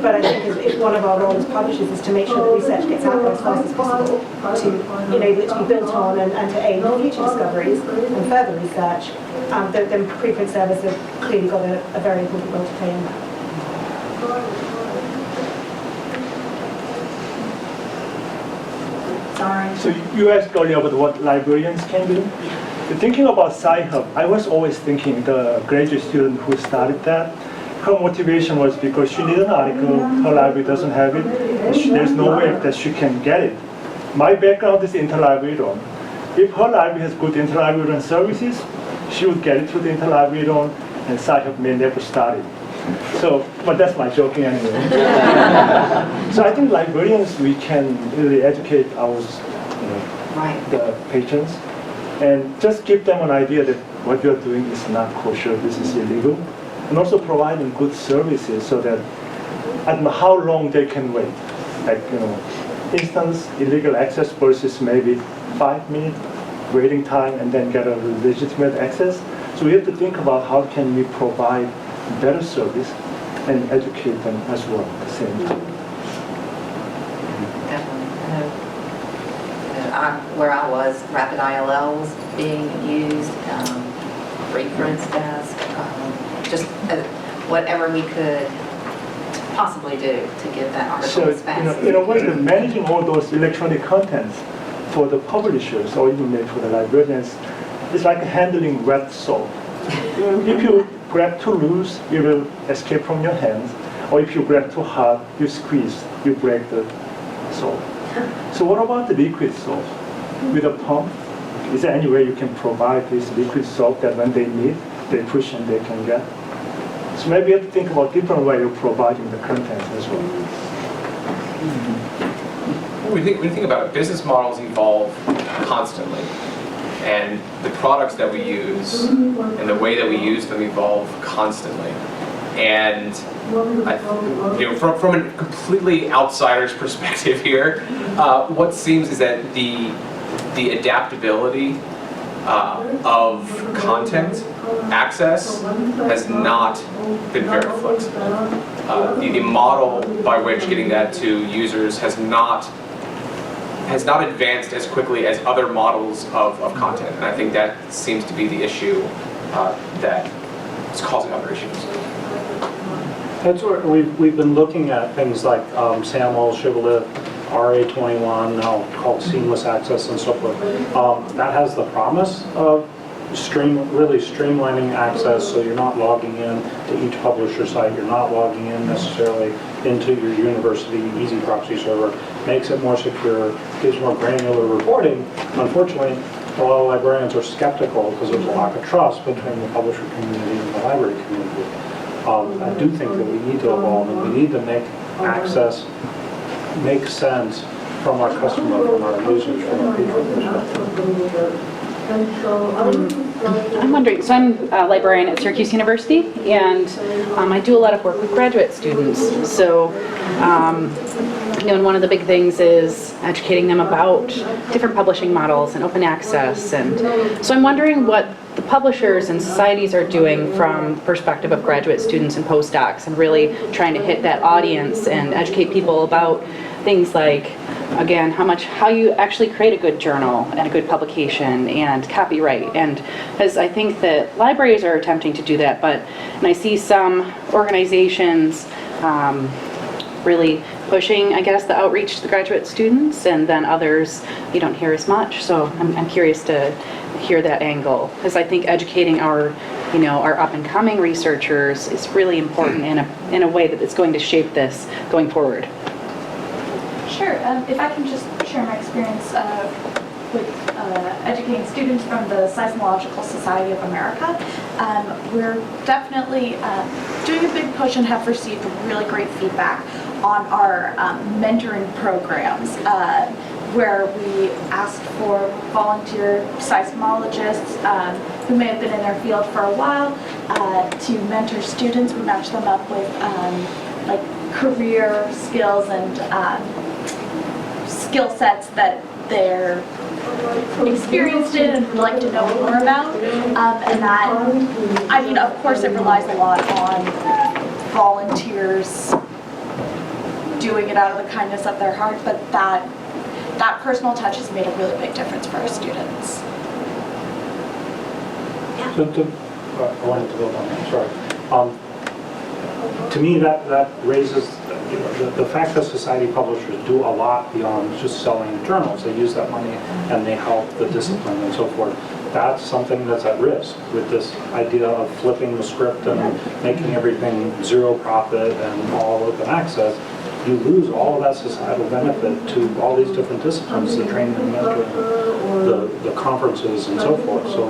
But I think if one of our roles as publishers is to make sure that research gets out there as fast as possible, to enable it to be built on and to aid future discoveries and further research, then preprint servers have clearly got a very important role to play in that. Sorry. So you asked earlier about what librarians can do. Thinking about Sci-Hub, I was always thinking the graduate student who started that, her motivation was because she needed an article, her library doesn't have it, there's no way that she can get it. My background is interlibrary loan. If her library has good interlibrary loan services, she would get it through the interlibrary loan, and Sci-Hub may never start it. So, but that's my joking anyway. So I think librarians, we can really educate our the patrons, and just give them an idea that what you're doing is not kosher, this is illegal, and also providing good services so that I don't know how long they can wait. Like, instance, illegal access versus maybe 5-minute waiting time and then get a legitimate access. So we have to think about how can we provide better service and educate them as well at the same time. Definitely. Where I was, Rapid ILL was being used, reprints desk, just whatever we could possibly do to get that article So, as fast. in a way, managing all those electronic contents for the publishers or even maybe for the librarians is like handling wet soap. If you grab too loose, it will escape from your hands, or if you grab too hard, you squeeze, you break the soap. So what about the liquid soap? With a pump, is there any way you can provide this liquid soap that when they need, they push and they can get? So maybe you have to think about different way of providing the content as well. When you think about it, business models evolve constantly, and the products that we use and the way that we use them evolve constantly. And from a completely outsider's perspective here, what seems is that the adaptability of content access has not been very flexible. The model by which getting that to users has not advanced as quickly as other models of content, and I think that seems to be the issue that is causing other issues. That's where we've been looking at things like SAML, Shibboleth, RA21, now called seamless access and so forth. That has the promise of really streamlining access, so you're not logging in to each publisher site, you're not logging in necessarily into your university easy proxy server, makes it more secure, gives more granular reporting. Unfortunately, a lot of librarians are skeptical because there's a lack of trust between the publisher community and the library community. I do think that we need to evolve, and we need to make access make sense from our customer, from our users, from our patron perspective. I'm wondering, so I'm a librarian at Syracuse University, and I do a lot of work with graduate students. So, and one of the big things is educating them about different publishing models and open access. And so I'm wondering what the publishers and societies are doing from the perspective of graduate students and postdocs, and really trying to hit that audience and educate people about things like, again, how you actually create a good journal and a good publication and copyright. And because I think that libraries are attempting to do that, and I see some organizations really pushing, I guess, the outreach to the graduate students, and then others you don't hear as much. So I'm curious to hear that angle, because I think educating our up and coming researchers is really important in a way that it's going to shape this going forward. Sure. If I can just share my experience with educating students from the Seismological Society of America, we're definitely doing a big push and have received really great feedback on our mentoring programs, where we ask for volunteer seismologists who may have been in their field for a while to mentor students. We match them up with like career skills and skill sets that they're experienced in and would like to know more about. And that, I mean, of course it relies a lot on volunteers doing it out of the kindness of their heart, but that personal touch has made a really big difference for our students. So I wanted to build on that, sorry. To me, that raises the fact that society publishers do a lot beyond just selling journals. They use that money and they help the discipline and so forth. That's something that's at risk with this idea of flipping the script and making everything zero profit and all open access. You lose all of that societal benefit to all these different disciplines, the training and mentoring, the conferences and so forth. So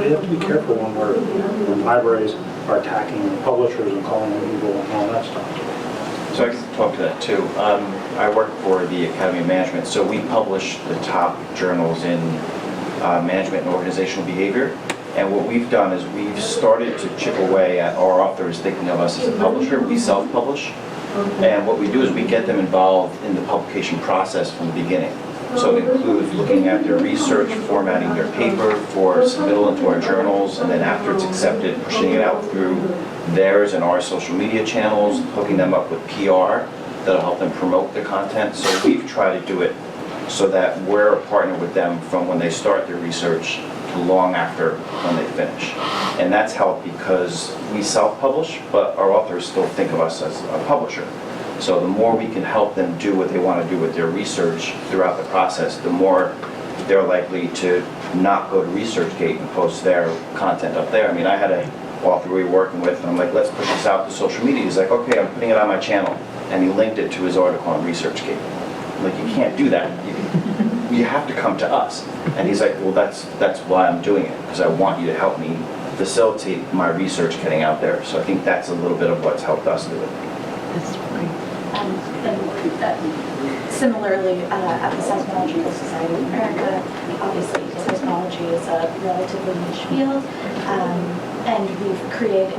we have to be careful when libraries are attacking publishers and calling them evil and all that stuff. So I can talk to that too. I work for the Academy of Management, so we publish the top journals in management and organizational behavior. And what we've done is we've started to chip away at our authors thinking of us as a publisher. We self-publish. And what we do is we get them involved in the publication process from the beginning. So it includes looking at their research, formatting their paper for submittal into our journals, and then after it's accepted, pushing it out through theirs and our social media channels, hooking them up with PR that'll help them promote their content. So we've tried to do it so that we're a partner with them from when they start their research to long after when they finish. And that's helped because we self-publish, but our authors still think of us as a publisher. So the more we can help them do what they want to do with their research throughout the process, the more they're likely to not go to ResearchGate and post their content up there. I mean, I had an author we were working with, and I'm like, let's push this out to social media. He's like, okay, I'm putting it on my channel. And he linked it to his article on ResearchGate. I'm like, you can't do that. You have to come to us. And he's like, well, that's why I'm doing it, because I want you to help me facilitate my research getting out there. So I think that's a little bit of what's helped us do it. That's great. Similarly, at the Seismological Society of America, obviously seismology is a relatively niche field, and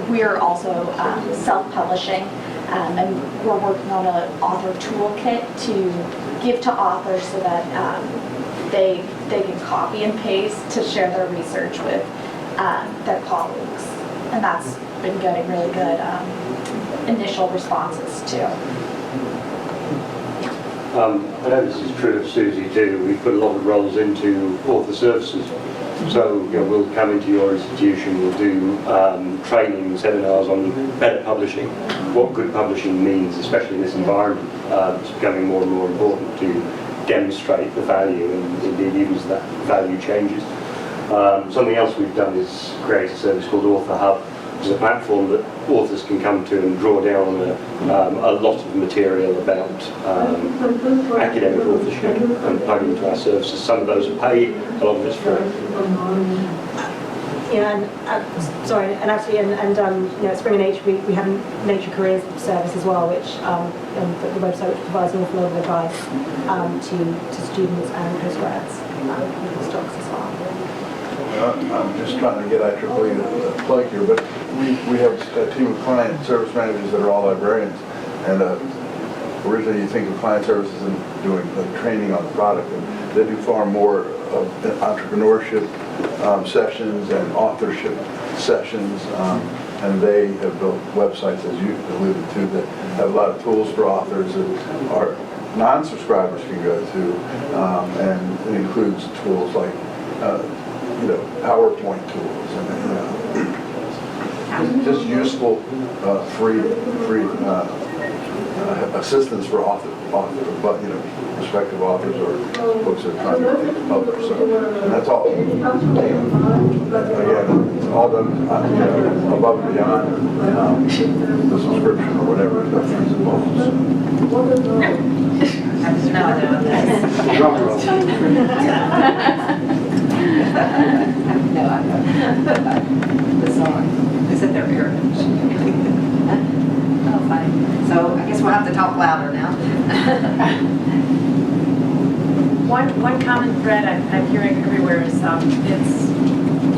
we're also self-publishing, and we're working on an author toolkit to give to authors so that they can copy and paste to share their research with their colleagues, and that's been getting really good initial responses too. I know this is true of Susie too. We put a lot of roles into author services. So we'll come into your institution, we'll do training seminars on better publishing, what good publishing means, especially in this environment. It's becoming more and more important to demonstrate the value and indeed use that value changes. Something else we've done is create a service called Author Hub, which is a platform that authors can come to and draw down a lot of material about academic authorship and plug into our services. Some of those are paid, a lot of it's free. Yeah, and actually, at Spring and H, we have a nature careers service as well, which the website which provides an awful lot of advice to students and postgrads, postdocs as well. I'm just trying to get IEEE to plug here, but we have a team of client service managers that are all librarians, and originally you think of client services and doing training on the product, and they do far more of entrepreneurship sessions and authorship sessions, and they have built websites, as you alluded to, that have a lot of tools for authors that our non-subscribers can go to, and it includes tools like PowerPoint tools and just useful free assistance for prospective authors or folks that are trying to publish. So, and that's all. Again, it's all done above and beyond the subscription or whatever the fees involved. Drum roll. No, I know. The song is in their heritage. Oh, funny. So I guess we'll have to talk louder now. One common thread I'm hearing everywhere is it's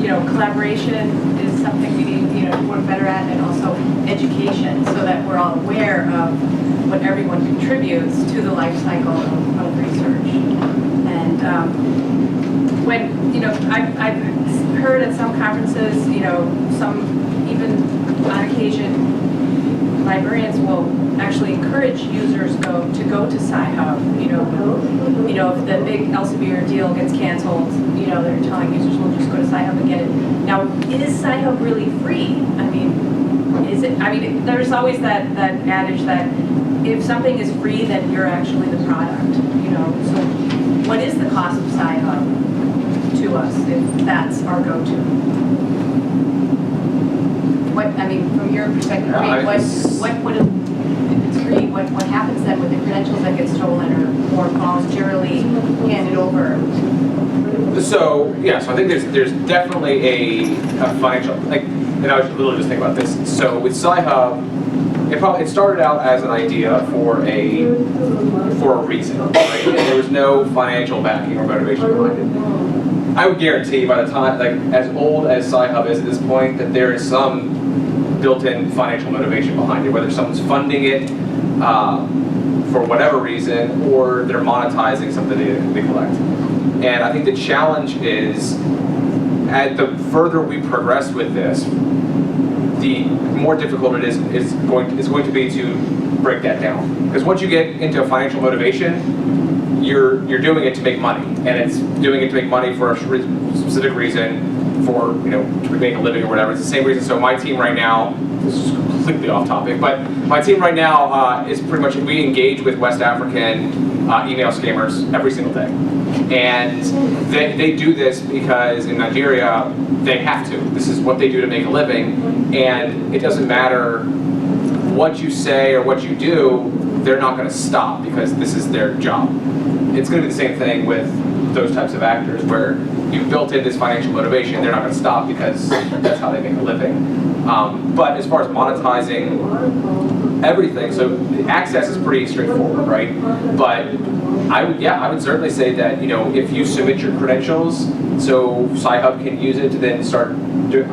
collaboration is something we need to work better at, and also education, so that we're all aware of what everyone contributes to the life cycle of research. And when I've heard at some conferences, some even on occasion librarians will actually encourage users to go to Sci-Hub. If the big Elsevier deal gets canceled, they're telling users, "Well, just go to Sci-Hub and get it." Now, is Sci-Hub really free? I mean, is it? I mean, there's always that adage that if something is free, then you're actually the product. So what is the cost of Sci-Hub to us if that's our go-to? From your perspective, if it's free, what happens then with the credentials that get stolen or voluntarily handed over? So I think there's definitely a financial, and I was literally just thinking about this. So with Sci-Hub, it started out as an idea for a reason, right? And there was no financial backing or motivation behind it. I would guarantee by the time, as old as Sci-Hub is at this point, that there is some built-in financial motivation behind it, whether someone's funding it for whatever reason, or they're monetizing something they collect. And I think the challenge is, the further we progress with this, the more difficult it is going to be to break that down. Because once you get into financial motivation, you're doing it to make money, and it's doing it to make money for a specific reason, for to make a living or whatever. It's the same reason. So my team right now, this is completely off topic, but my team right now is pretty much, we engage with West African email scammers every single day. And they do this because in Nigeria, they have to. This is what they do to make a living, and it doesn't matter what you say or what you do, they're not going to stop because this is their job. It's going to be the same thing with those types of actors where you've built in this financial motivation, they're not going to stop because that's how they make a living. But as far as monetizing everything, so the access is pretty straightforward, right? But I would certainly say that if you submit your credentials, so Sci-Hub can use it to then start doing.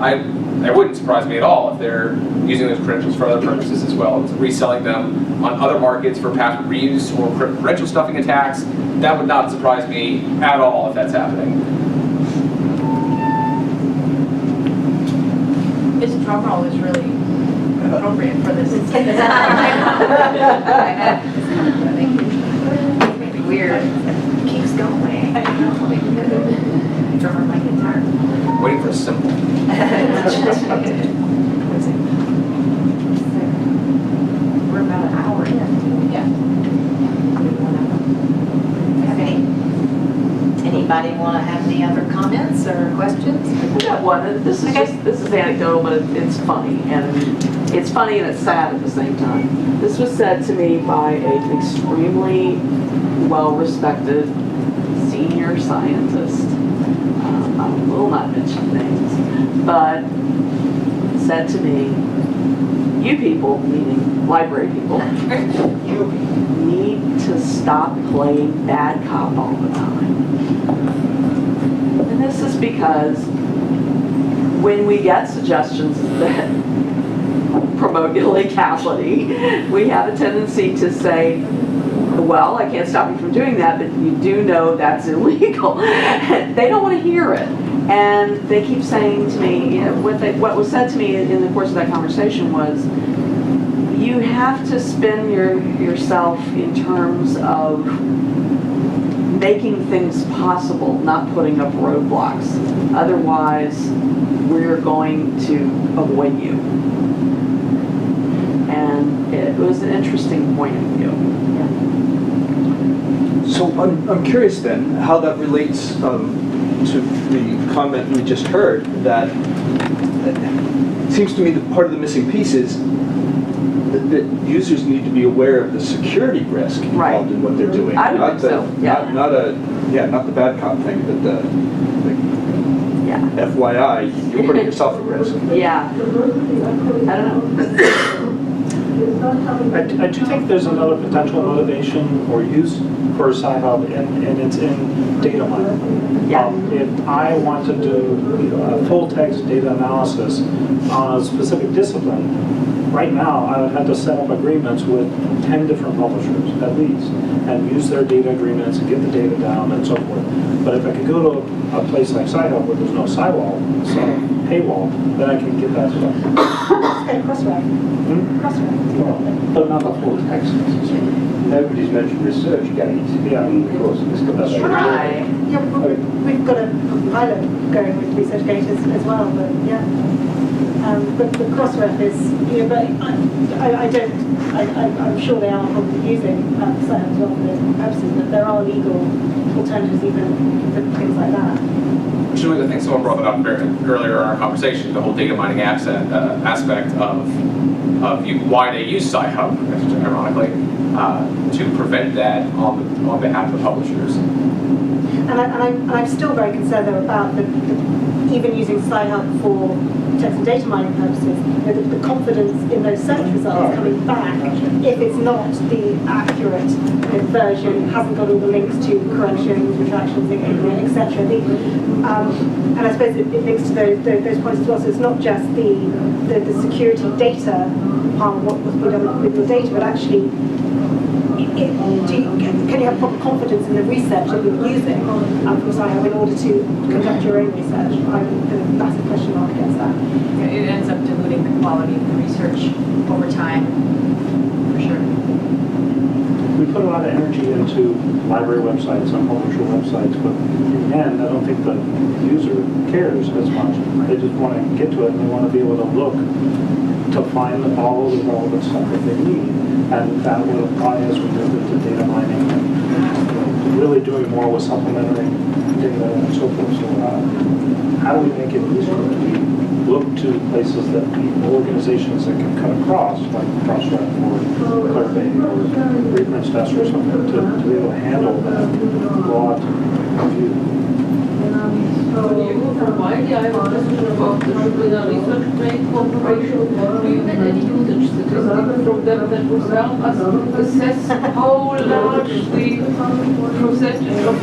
It wouldn't surprise me at all if they're using those credentials for other purposes as well, reselling them on other markets for password reuse or credential stuffing attacks. That would not surprise me at all if that's happening. This drum roll is really appropriate for this. Maybe weird. It keeps going. Drummer my guitar. Waiting for a symbol. We're about an hour in. Yeah. Anybody want to have any other comments or questions? I got one. This is anecdotal, but it's funny, and it's sad at the same time. This was said to me by an extremely well-respected senior scientist I will not mention names, but said to me, you people, meaning library people, you need to stop playing bad cop all the time. And this is because when we get suggestions that promote illegality, we have a tendency to say, well, I can't stop you from doing that, but you do know that's illegal. They don't want to hear it. And they keep saying to me, what was said to me in the course of that conversation was, you have to spin yourself in terms of making things possible, not putting up roadblocks. Otherwise, we're going to avoid you. And it was an interesting point of view. So I'm curious then how that relates to the comment we just heard, that it seems to me that part of the missing piece is that users need to be aware of the security risk involved in what they're doing. I would think so, yeah. Not the bad cop thing, but the FYI, you're putting yourself at risk. Yeah. I don't know. I do think there's another potential motivation or use for Sci-Hub, and it's in data mining. Yeah. If I want to do full text data analysis on a specific discipline, right now I would have to set up agreements with 10 different publishers at least, and use their data agreements and get the data down and so forth. But if I could go to a place like Sci-Hub where there's no paywall, then I can get that stuff. But not the full text necessarily. Nobody's mentioned ResearchGate in the course of this conversation. Right. Yeah, we've got a pilot going with ResearchGate as well, but yeah. But the Crossref is, but I'm sure they are probably using Sci-Hub as well for those purposes, but there are legal alternatives even for things like that. Which is one of the things someone brought it up earlier in our conversation, the whole data mining aspect of why they use Sci-Hub, ironically, to prevent that on behalf of publishers. And I'm still very concerned though about even using Sci-Hub for text and data mining purposes, the confidence in those search results coming back, if it's not the accurate version, hasn't got all the links to corrections, retractions, etc. And I suppose it links to those points as well. So it's not just the security data part of what was being done with your data, but actually, can you have proper confidence in the research that you're using from Sci-Hub in order to conduct your own research? I would put a massive question mark against that. It ends up diluting the quality of the research over time, for sure. We put a lot of energy into library websites and publisher websites, but in the end, I don't think the user cares as much. They just want to get to it and they want to be able to look to find all of the relevant stuff that they need. And that will apply as we move into data mining and really doing more with supplementary data and so forth. So how do we make it easier? We look to places that organizations that can cut across, like Crossref or Clarivate or Reprint Desk or something, to be able to handle that broad view. When you provide the IMS partnership with a research-based corporation, do you get any usage statistics from them that would help us assess how large the percentage of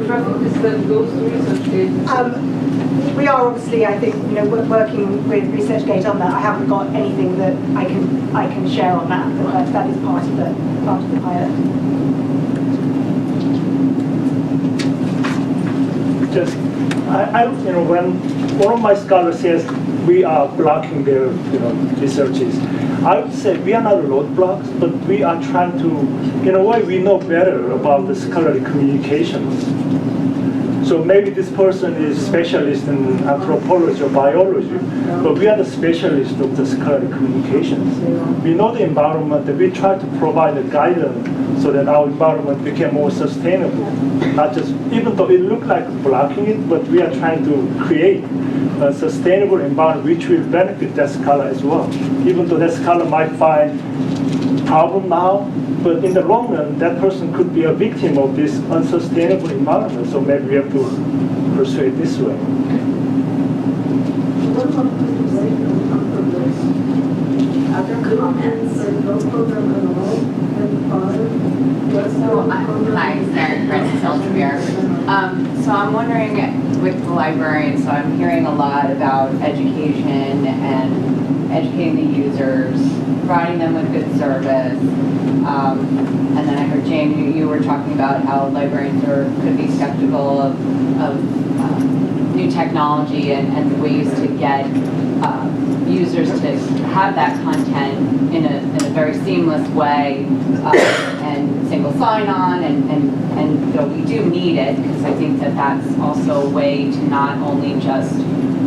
traffic is that goes to ResearchGate? We are obviously, I think, working with ResearchGate on that. I haven't got anything that I can share on that, but that is part of the pilot. Just, when one of my scholars says we are blocking their, researches, I would say we are not roadblocks, but we are trying to, in a way, we know better about the scholarly communications. So maybe this person is specialist in anthropology or biology, but we are the specialist of the scholarly communications. We know the environment, and we try to provide a guidance so that our environment became more sustainable. Not just, even though it looks like blocking it, but we are trying to create a sustainable environment which will benefit that scholar as well. Even though that scholar might find problem now, but in the long run, that person could be a victim of this unsustainable environment. So maybe we have to pursue it this way. Other comments? So, hi, Sarah Francis Eltrevere. So I'm wondering with the librarians, so I'm hearing a lot about education and educating the users, providing them with good service. And then I heard Jane, you were talking about how librarians could be skeptical of new technology and ways to get users to have that content in a very seamless way and single sign-on and you know, we do need it because I think that that's also a way to not only just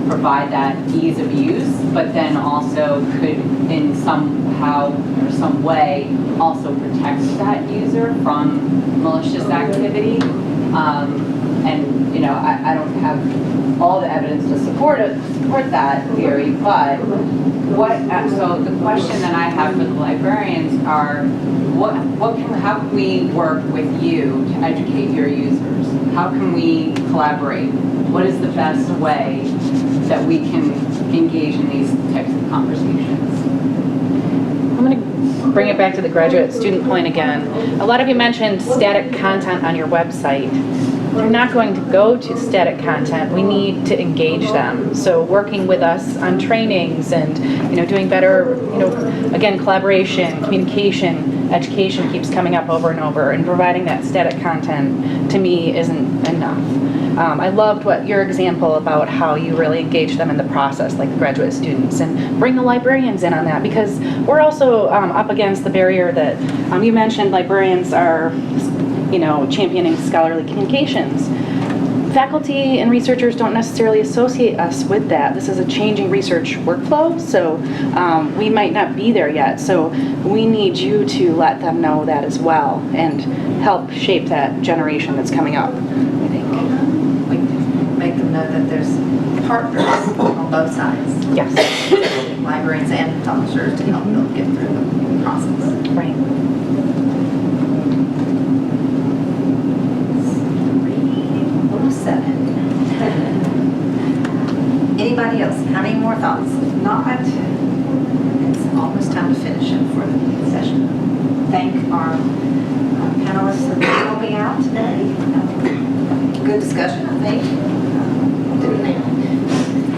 provide that ease of use, but then also could in somehow or some way also protect that user from malicious activity. And you know, I don't have all the evidence to support that theory, but so the question that I have for the librarians are, how can we work with you to educate your users? How can we collaborate? What is the best way that we can engage in these types of conversations? I'm going to bring it back to the graduate student point again. A lot of you mentioned static content on your website. They're not going to go to static content. We need to engage them. So working with us on trainings and doing better, again, collaboration, communication, education keeps coming up over and over, and providing that static content to me isn't enough. I loved your example about how you really engage them in the process, like the graduate students, and bring the librarians in on that, because we're also up against the barrier that you mentioned. Librarians are championing scholarly communications. Faculty and researchers don't necessarily associate us with that. This is a changing research workflow, so we might not be there yet. So we need you to let them know that as well and help shape that generation that's coming up, I think. Make them know that there's partners on both sides. Yes. Librarians and publishers to help them get through the process. Right. Anybody else? Have any more thoughts? If not, it's almost time to finish it for the session. Thank our panelists for helping out today. Good discussion, I think.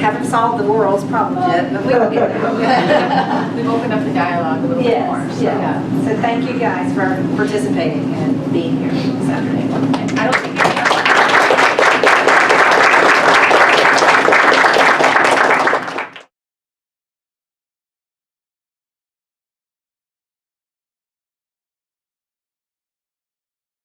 Haven't solved the world's problems yet, but we will get there. We've opened up the dialogue a little bit more. So. Yeah. So thank you guys for participating and being here this afternoon. I don't think